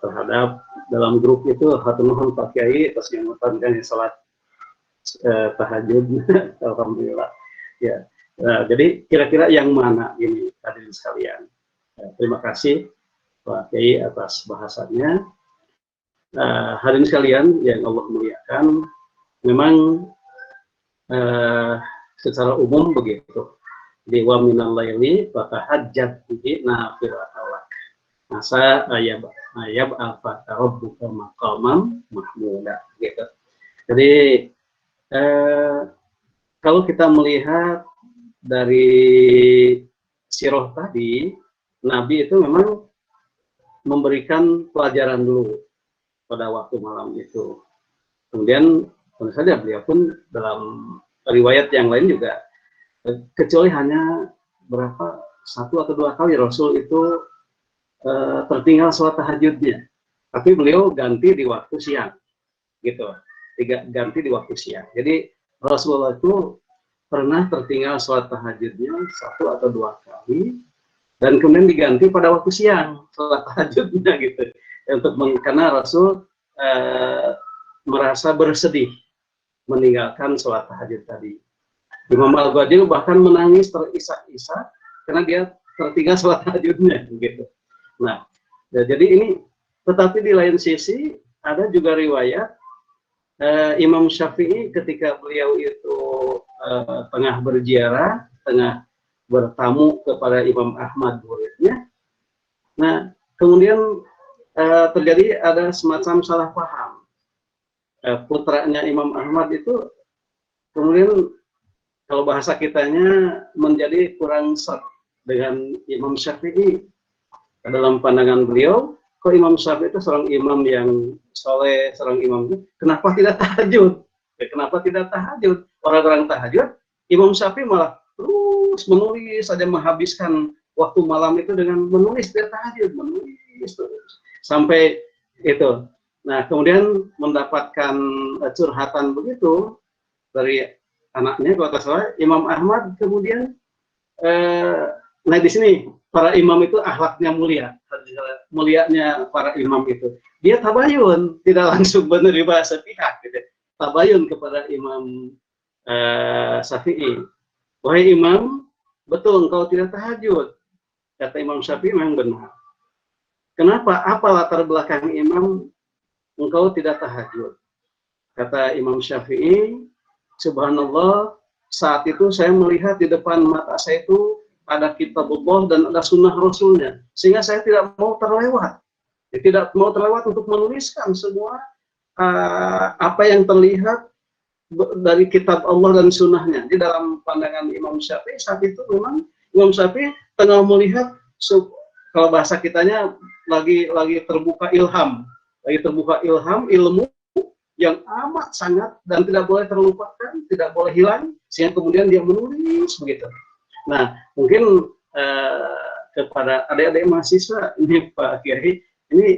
Speaker 1: terhadap dalam grup itu hatur nuhun Pak Kiai atas yang mengucapkan salat tahajud. Alhamdulillah ya. Jadi kira-kira yang mana ini hadirin sekalian? Terima kasih Pak Kiai atas bahasannya. Hadirin sekalian yang Allah muliakan, memang secara umum begitu. Di wa minal laili fatahajjat bihi nafilatan lak. Asa ayab alfa rabbuka maqaman mahmuda gitu. Jadi kalau kita melihat dari sirah tadi, Nabi itu memang memberikan pelajaran dulu pada waktu malam itu. Kemudian tentu saja beliau pun dalam riwayat yang lain juga, kecuali hanya satu atau dua kali Rasul itu tertinggal sholat tahajudnya, tapi beliau ganti di waktu siang, gitu. Ganti di waktu siang. Jadi Rasulullah itu pernah tertinggal sholat tahajudnya satu atau dua kali, dan kemudian diganti pada waktu siang sholat tahajudnya gitu. Karena Rasul merasa bersedih meninggalkan sholat tahajud tadi. Imam Al-Ghazali bahkan menangis terisak-isak karena dia tertinggal sholat tahajudnya gitu. Nah, jadi ini Tetapi di lain sisi ada juga riwayat Imam Syafi'i ketika beliau itu tengah berziarah, tengah bertamu kepada Imam Ahmad muridnya. Nah, kemudian terjadi ada semacam salah paham. Putranya Imam Ahmad itu kemudian kalau bahasa kitanya menjadi kurang serp dengan Imam Syafi'i. Dalam pandangan beliau, kok Imam Syafi'i itu seorang imam yang soleh, seorang imam kenapa tidak tahajud? Kenapa tidak tahajud? Orang-orang tahajud, Imam Syafi'i malah terus menulis saja, menghabiskan waktu malam itu dengan menulis, dia tahajud, menulis terus. Sampai itu. Nah, kemudian mendapatkan curhatan begitu dari anaknya, kalau tidak salah, Imam Ahmad kemudian, nah di sini para imam itu akhlaknya mulia, mulianya para imam itu. Dia tabayun, tidak langsung menerima sepihak, gitu. Tabayun kepada Imam Syafi'i. Wahai imam, betul engkau tidak tahajud. Kata Imam Syafi'i memang benar. Kenapa? Apa latar belakang imam engkau tidak tahajud? Kata Imam Syafi'i, subhanallah, saat itu saya melihat di depan mata saya itu ada kitabullah dan ada sunnah rasulnya, sehingga saya tidak mau terlewat. Tidak mau terlewat untuk menuliskan semua apa yang terlihat dari kitab Allah dan sunnahnya. Di dalam pandangan Imam Syafi'i saat itu memang Imam Syafi'i tengah melihat, kalau bahasa kitanya lagi terbuka ilham, ilmu yang amat sangat dan tidak boleh terlupakan, tidak boleh hilang, sehingga kemudian dia menulis begitu. Nah, mungkin kepada adik-adik mahasiswa ini Pak Kiai, ini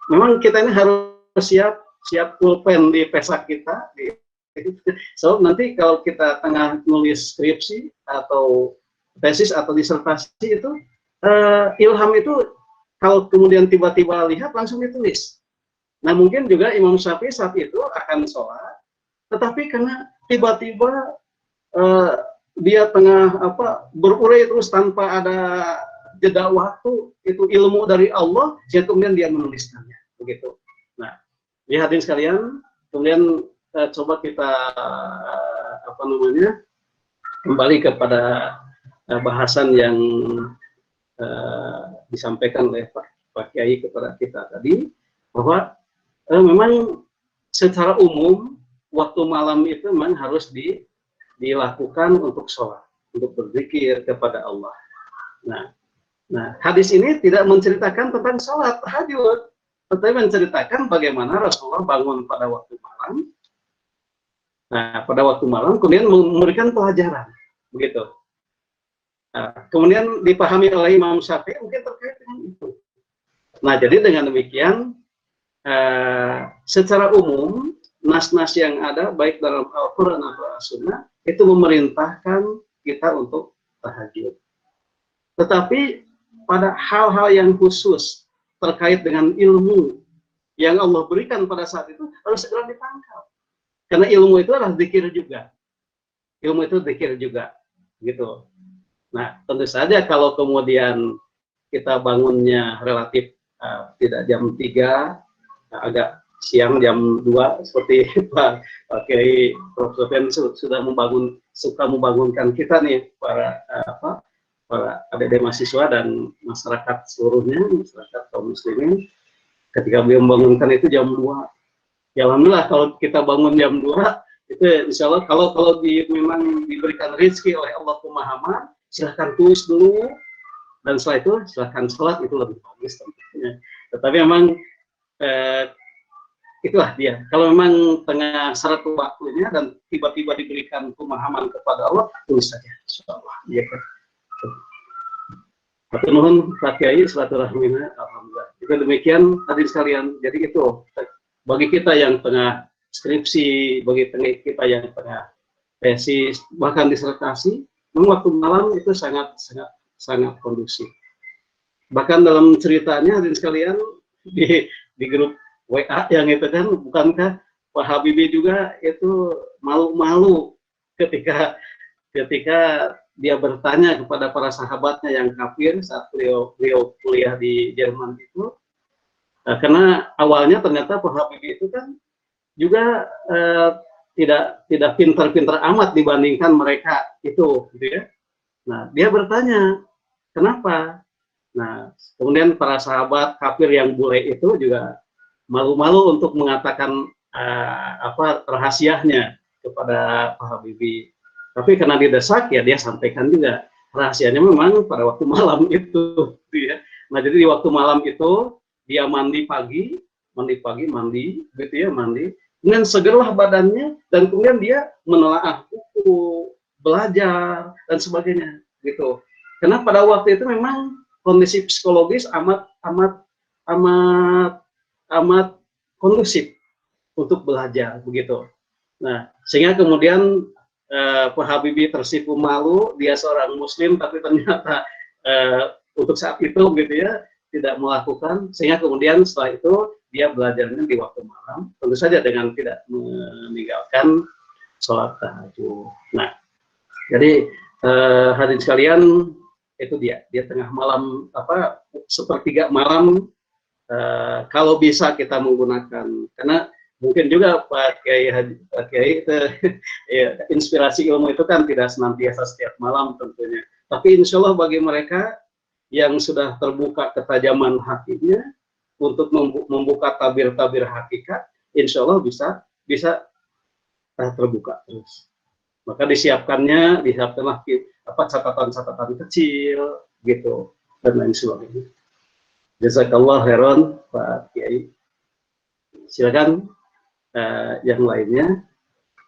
Speaker 1: memang kita ini harus siap pulpen di pesak kita. So nanti kalau kita tengah nulis skripsi atau tesis atau disertasi itu, ilham itu kalau kemudian tiba-tiba lihat langsung ditulis. Nah, mungkin juga Imam Syafi'i saat itu akan sholat, tetapi karena tiba-tiba dia tengah berurai terus tanpa ada jeda waktu, itu ilmu dari Allah, jadi kemudian dia menuliskannya begitu. Nah, ya hadirin sekalian, kemudian coba kita kembali kepada bahasan yang disampaikan oleh Pak Kiai kepada kita tadi, bahwa memang secara umum waktu malam itu memang harus dilakukan untuk sholat, untuk berzikir kepada Allah. Nah, hadis ini tidak menceritakan tentang sholat tahajud, tetapi menceritakan bagaimana Rasulullah bangun pada waktu malam. Nah, pada waktu malam kemudian memberikan pelajaran, begitu. Nah, kemudian dipahami oleh Imam Syafi'i mungkin terkait dengan itu. Nah, jadi dengan demikian, secara umum nas-nas yang ada baik dalam Al-Quran atau As-Sunnah itu memerintahkan kita untuk tahajud. Tetapi pada hal-hal yang khusus terkait dengan ilmu yang Allah berikan pada saat itu harus segera ditangkap. Karena ilmu itu adalah zikir juga. Ilmu itu zikir juga, gitu. Nah, tentu saja kalau kemudian kita bangunnya relatif tidak jam 3, agak siang jam 2 seperti Pak Kiai Prof. Sofian sudah suka membangunkan kita nih para adik-adik mahasiswa dan masyarakat seluruhnya, masyarakat kaum muslimin, ketika beliau membangunkan itu jam 2. Ya alhamdulillah kalau kita bangun jam 2 itu insya Allah kalau memang diberikan rezeki oleh Allah pemahaman, silahkan tulis dulu dan setelah itu silahkan sholat, itu lebih bagus tentunya. Tetapi memang itulah dia. Kalau memang tengah syarat waktunya dan tiba-tiba diberikan pemahaman kepada Allah, tulis saja, insyaallah. Ya kan. Hatur nuhun Pak Kiai, silaturahmina, alhamdulillah. Juga demikian hadirin sekalian. Jadi itu bagi kita yang tengah skripsi, bagi kita yang tengah tesis, bahkan disertasi, memang waktu malam itu sangat kondusif. Bahkan dalam ceritanya hadirin sekalian di grup WA yang itu kan, bukankah Pak Habibie juga itu malu-malu ketika dia bertanya kepada para sahabatnya yang kafir saat beliau kuliah di Jerman itu, karena awalnya ternyata Pak Habibie itu kan juga tidak pintar-pintar amat dibandingkan mereka itu, gitu ya. Nah, dia bertanya, kenapa? Nah, kemudian para sahabat kafir yang bule itu juga malu-malu untuk mengatakan rahasianya kepada Pak Habibie. Tapi karena didesak ya dia sampaikan juga rahasianya memang pada waktu malam itu, gitu ya. Nah, jadi di waktu malam itu dia mandi pagi, gitu ya, kemudian segerlah badannya dan kemudian dia menelaah buku, belajar dan sebagainya, gitu. Karena pada waktu itu memang kondisi psikologis amat kondusif untuk belajar, begitu. Nah, sehingga kemudian Pak Habibie tersipu malu, dia seorang Muslim tapi ternyata untuk saat itu, gitu ya, tidak melakukan, sehingga kemudian setelah itu dia belajarnya di waktu malam, tentu saja dengan tidak meninggalkan sholat tahajud. Nah, jadi hadirin sekalian, itu dia tengah malam, sepertiga malam, kalau bisa kita menggunakan, karena mungkin juga Pak Kiai ya, inspirasi ilmu itu kan tidak senantiasa setiap malam tentunya, tapi insya Allah bagi mereka yang sudah terbuka ketajaman hatinya untuk membuka tabir-tabir hakikat, insya Allah bisa terbuka terus. Maka disiapkanlah catatan-catatan kecil, gitu, dan lain sebagainya. Jazakallah khairan Pak Kiai. Silakan yang lainnya,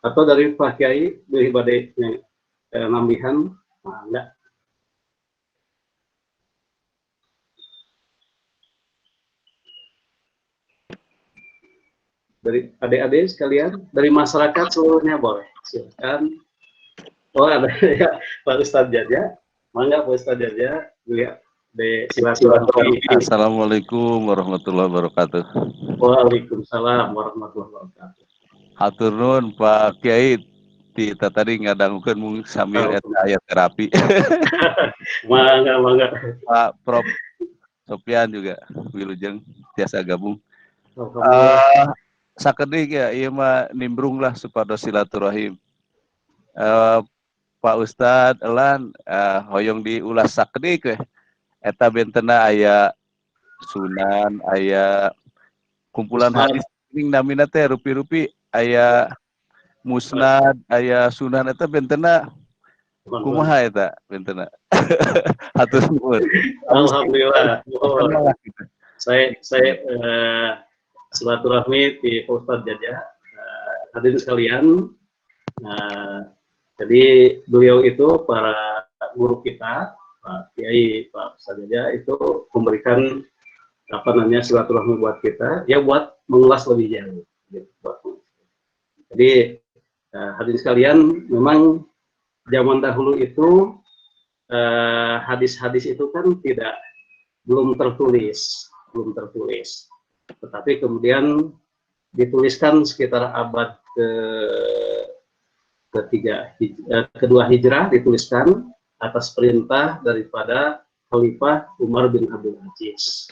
Speaker 1: atau dari Pak Kiai daripada nambihan, enggak. Dari adik-adik sekalian, dari masyarakat seluruhnya boleh, silakan. Oh, ada ya Pak Ustadz Jaja, mangga Pak Ustadz Jaja, lihat di silaturahmi.
Speaker 5: Assalamualaikum warahmatullahi wabarakatuh.
Speaker 1: Waalaikumsalam warahmatullahi wabarakatuh.
Speaker 5: Hatur nuhun Pak Kiai, kita tadi ngadangkeun mung sambil ayat terapi.
Speaker 1: Mangga.
Speaker 5: Pak Prof Sopian juga wilujeng tiasa gabung. Sakedik ya, ieu mah nimbrung lah supados silaturahim. Pak Ustadz elan hoyong diulas sakedik we. Eta bentena aya sunan, aya kumpulan hadis ning namina teh rupi-rupi, aya musnad, aya sunan, eta bentena kumaha eta bentena. Hatur nuhun.
Speaker 1: Alhamdulillah. Saya silaturahmi di Ustadz Jaja, hadirin sekalian. Jadi beliau itu para guru kita, Pak Kiai, Pak Ustadz Jaja itu memberikan silaturahmi buat kita, ya buat mengulas lebih jauh. Gitu. Jadi hadirin sekalian, memang zaman dahulu itu hadis-hadis itu kan belum tertulis, tetapi kemudian dituliskan sekitar abad kedua Hijrah, dituliskan atas perintah daripada Khalifah Umar bin Abdul Aziz.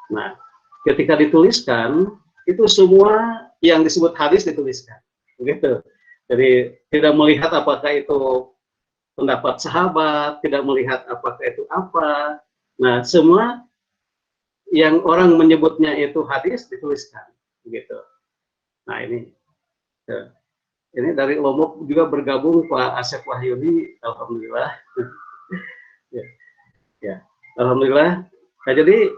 Speaker 1: Nah, ketika dituliskan, itu semua yang disebut hadis dituliskan, begitu. Jadi tidak melihat apakah itu pendapat sahabat, tidak melihat apakah itu apa. Nah, semua yang orang menyebutnya itu hadis dituliskan, begitu. Nah, ini dari Lombok juga bergabung Pak Asep Wahyudi, alhamdulillah. ya, alhamdulillah. Nah, jadi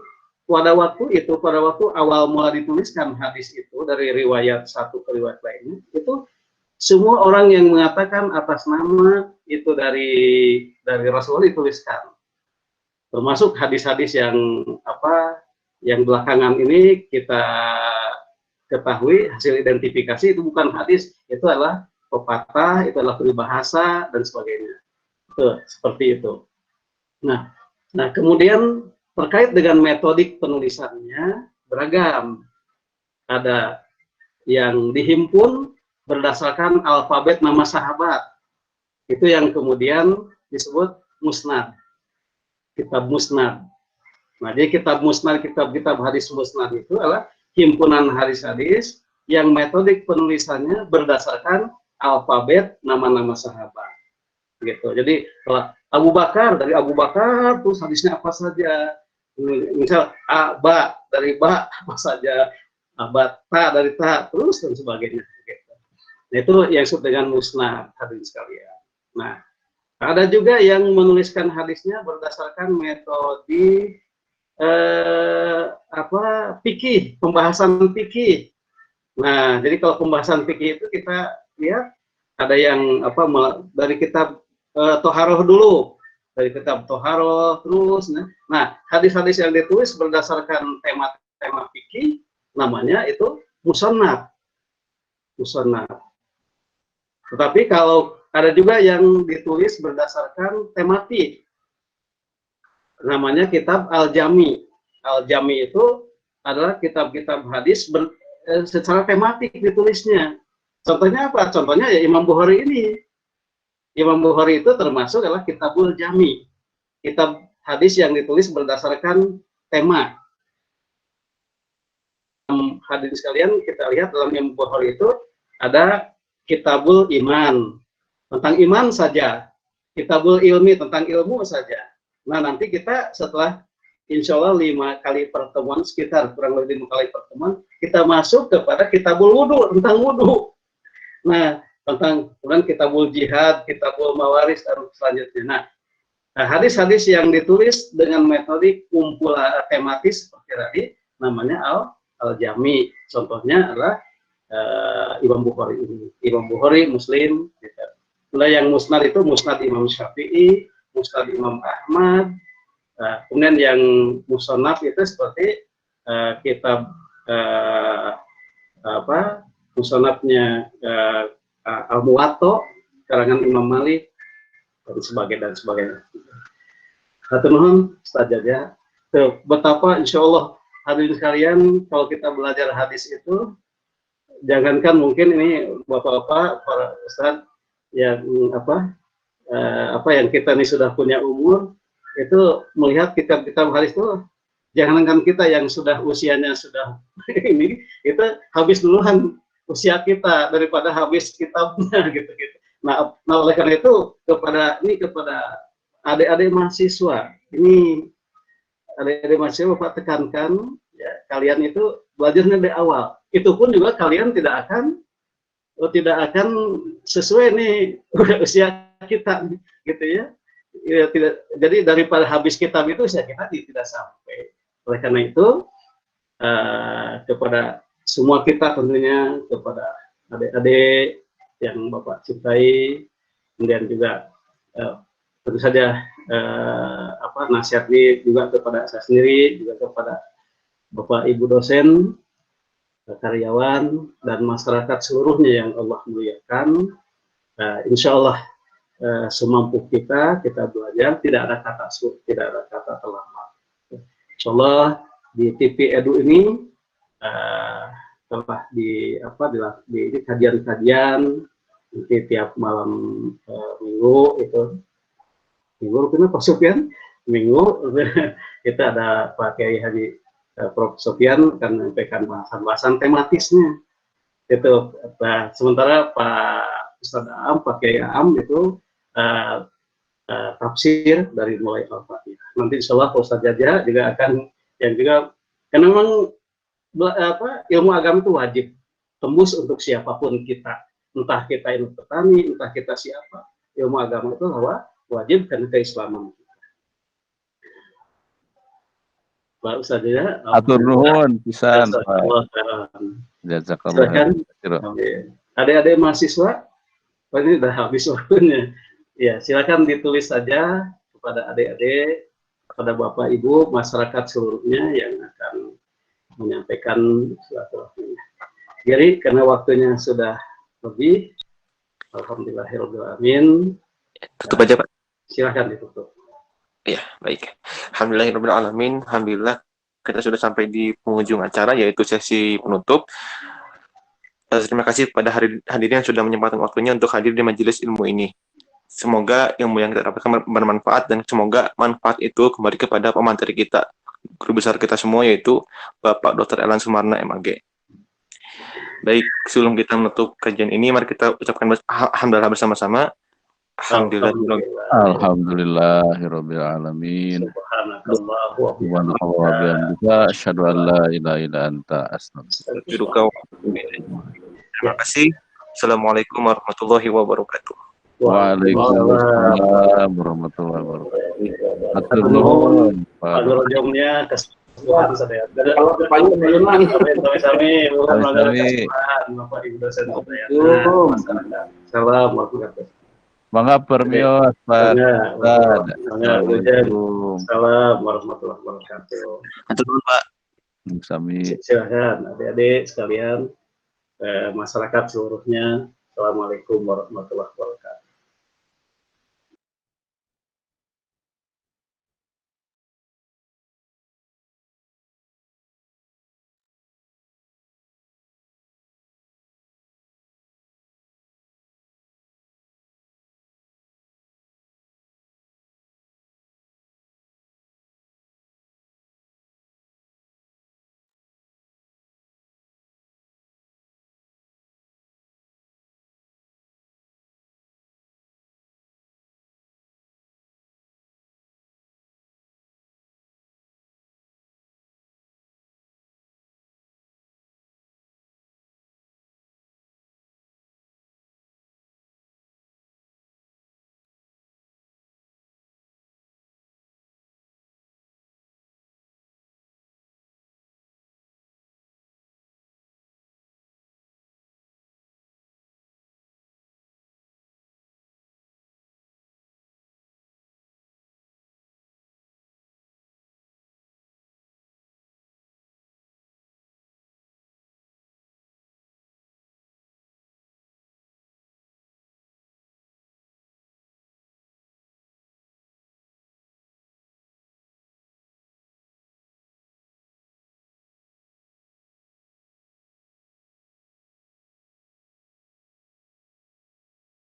Speaker 1: pada waktu awal mula dituliskan hadis itu dari riwayat satu ke riwayat lainnya, itu semua orang yang mengatakan atas nama itu dari Rasulullah dituliskan, termasuk hadis-hadis yang belakangan ini kita ketahui hasil identifikasi itu bukan hadis, itu adalah pepatah, itu adalah peribahasa dan sebagainya. Itu seperti itu. Nah kemudian terkait dengan metodik penulisannya beragam. Ada yang dihimpun berdasarkan alfabet nama sahabat. Itu yang kemudian disebut musnad. Kitab musnad. Nah, jadi kitab musnad, kitab-kitab hadis musnad itu adalah himpunan hadis-hadis yang metodik penulisannya berdasarkan alfabet nama-nama sahabat. Gitu. Jadi kalau Abu Bakar, dari Abu Bakar terus hadisnya apa saja. Misal ba dari ba apa saja, ba ta dari ta terus dan sebagainya. Gitu. Nah, itu yang disebut dengan musnad hadirin sekalian. Nah, ada juga yang menuliskan hadisnya berdasarkan metode fikih, pembahasan fikih. Nah, jadi kalau pembahasan fikih itu kita lihat ada yang dari kitab Toharoh dulu, dari kitab Toharoh terus. Nah, hadis-hadis yang ditulis berdasarkan tema-tema fikih namanya itu musannaf. Musannaf. Tetapi kalau ada juga yang ditulis berdasarkan tematik, namanya kitab Al-Jami. Al-Jami itu adalah kitab-kitab hadis secara tematik ditulisnya. Contohnya apa? Contohnya ya Imam Bukhari ini. Imam Bukhari itu termasuk adalah Kitabul Jami. Kitab hadis yang ditulis berdasarkan tema. Hadirin sekalian, kita lihat dalam Imam Bukhari itu ada Kitabul Iman, tentang iman saja. Kitabul Ilmi, tentang ilmu saja. Nah, nanti kita setelah insya Allah 5 kali pertemuan, sekitar kurang lebih 5 kali pertemuan, kita masuk kepada Kitabul Wudu, tentang wudu. Nah, tentang kemudian Kitabul Jihad, Kitabul Mawaris, dan selanjutnya. Nah, hadis-hadis yang ditulis dengan metode kumpulan tematis seperti tadi, namanya Al-Jami. Contohnya adalah Imam Bukhari ini. Imam Bukhari, Muslim. Gitu. Mulai yang musnad itu musnad Imam Syafi'i, musnad Imam Ahmad. Kemudian yang musannaf itu seperti kitab musannafnya Al-Muwatta karangan Imam Malik dan sebagainya. Hatur nuhun Ustaz Jaja. Betapa insya Allah hadirin sekalian kalau kita belajar hadis itu, jangankan mungkin ini bapak-bapak para ustaz yang yang kita ini sudah punya umur, itu melihat kitab-kitab hadis itu, jangankan kita yang sudah usianya sudah ini, itu habis duluan usia kita daripada habis kitabnya gitu. Nah, oleh karena itu kepada adik-adik mahasiswa ini, adik-adik mahasiswa Bapak tekankan ya, kalian itu belajarnya dari awal. Itu pun juga kalian tidak akan sesuai nih usia kita gitu ya. Ya, tidak, jadi daripada habis kitab itu usia kita tidak sampai. Oleh karena itu kepada semua kita tentunya, kepada adik-adik yang Bapak cintai, kemudian juga tentu saja nasihat ini juga kepada saya sendiri, juga kepada Bapak Ibu dosen, karyawan, dan masyarakat seluruhnya yang Allah muliakan. Insya Allah semampu kita belajar, tidak ada kata terlambat. Insya Allah di TV Edu ini telah di kajian-kajian nanti tiap malam minggu kenapa Sofyan minggu kita ada Pak Kiai Haji Prof Sofyan akan menyampaikan bahasan-bahasan tematisnya itu. Sementara Pak Ustadz Am, Pak Kiai Am itu tafsir dari mulai Al-Fatihah. Nanti insya Allah Ustadz Jaja juga akan yang juga, karena memang ilmu agama itu wajib tembus untuk siapapun kita, entah kita ilmu petani, entah kita siapa, ilmu agama itu wajib karena keislaman kita. Pak Ustaz ya.
Speaker 5: Atur nuhun pisan.
Speaker 1: Jazakallah. Adik-adik mahasiswa, ini sudah habis waktunya. Ya, silakan ditulis saja kepada adik-adik, kepada Bapak Ibu, masyarakat seluruhnya yang akan menyampaikan silaturahminya. Jadi karena waktunya sudah lebih, alhamdulillahirobbilalamin.
Speaker 3: Tutup aja Pak.
Speaker 1: Silakan ditutup.
Speaker 3: Ya, baik. Alhamdulillahirobbilalamin. Alhamdulillah kita sudah sampai di penghujung acara, yaitu sesi penutup. Terima kasih pada hadirin yang sudah menyempatkan waktunya untuk hadir di majelis ilmu ini. Semoga ilmu yang kita dapatkan bermanfaat dan semoga manfaat itu kembali kepada pemateri kita, guru besar kita semua, yaitu Bapak Dr. Elan Sumarna MAG. Baik, sebelum kita menutup kajian ini, mari kita ucapkan alhamdulillah bersama-sama.
Speaker 5: Alhamdulillahirabbil alamin.
Speaker 1: Subhanakallah wa
Speaker 5: Subhanallah, asyhadu an la ilaha illa anta astaghfiruka.
Speaker 3: Terima kasih. Assalamualaikum warahmatullahi wabarakatuh.
Speaker 5: Waalaikumsalam warahmatullahi wabarakatuh. Atur nuhun.
Speaker 1: Pada ujungnya keseluruhan saya. Sami-sami, Bapak Ibu dosen Salam warahmatullahi.
Speaker 5: Mangga permio Pak.
Speaker 1: Salam warahmatullahi wabarakatuh.
Speaker 3: Atur nuhun, Pak.
Speaker 5: Sami.
Speaker 1: Silakan adik-adik sekalian, masyarakat seluruhnya. Assalamualaikum warahmatullahi wabarakatuh.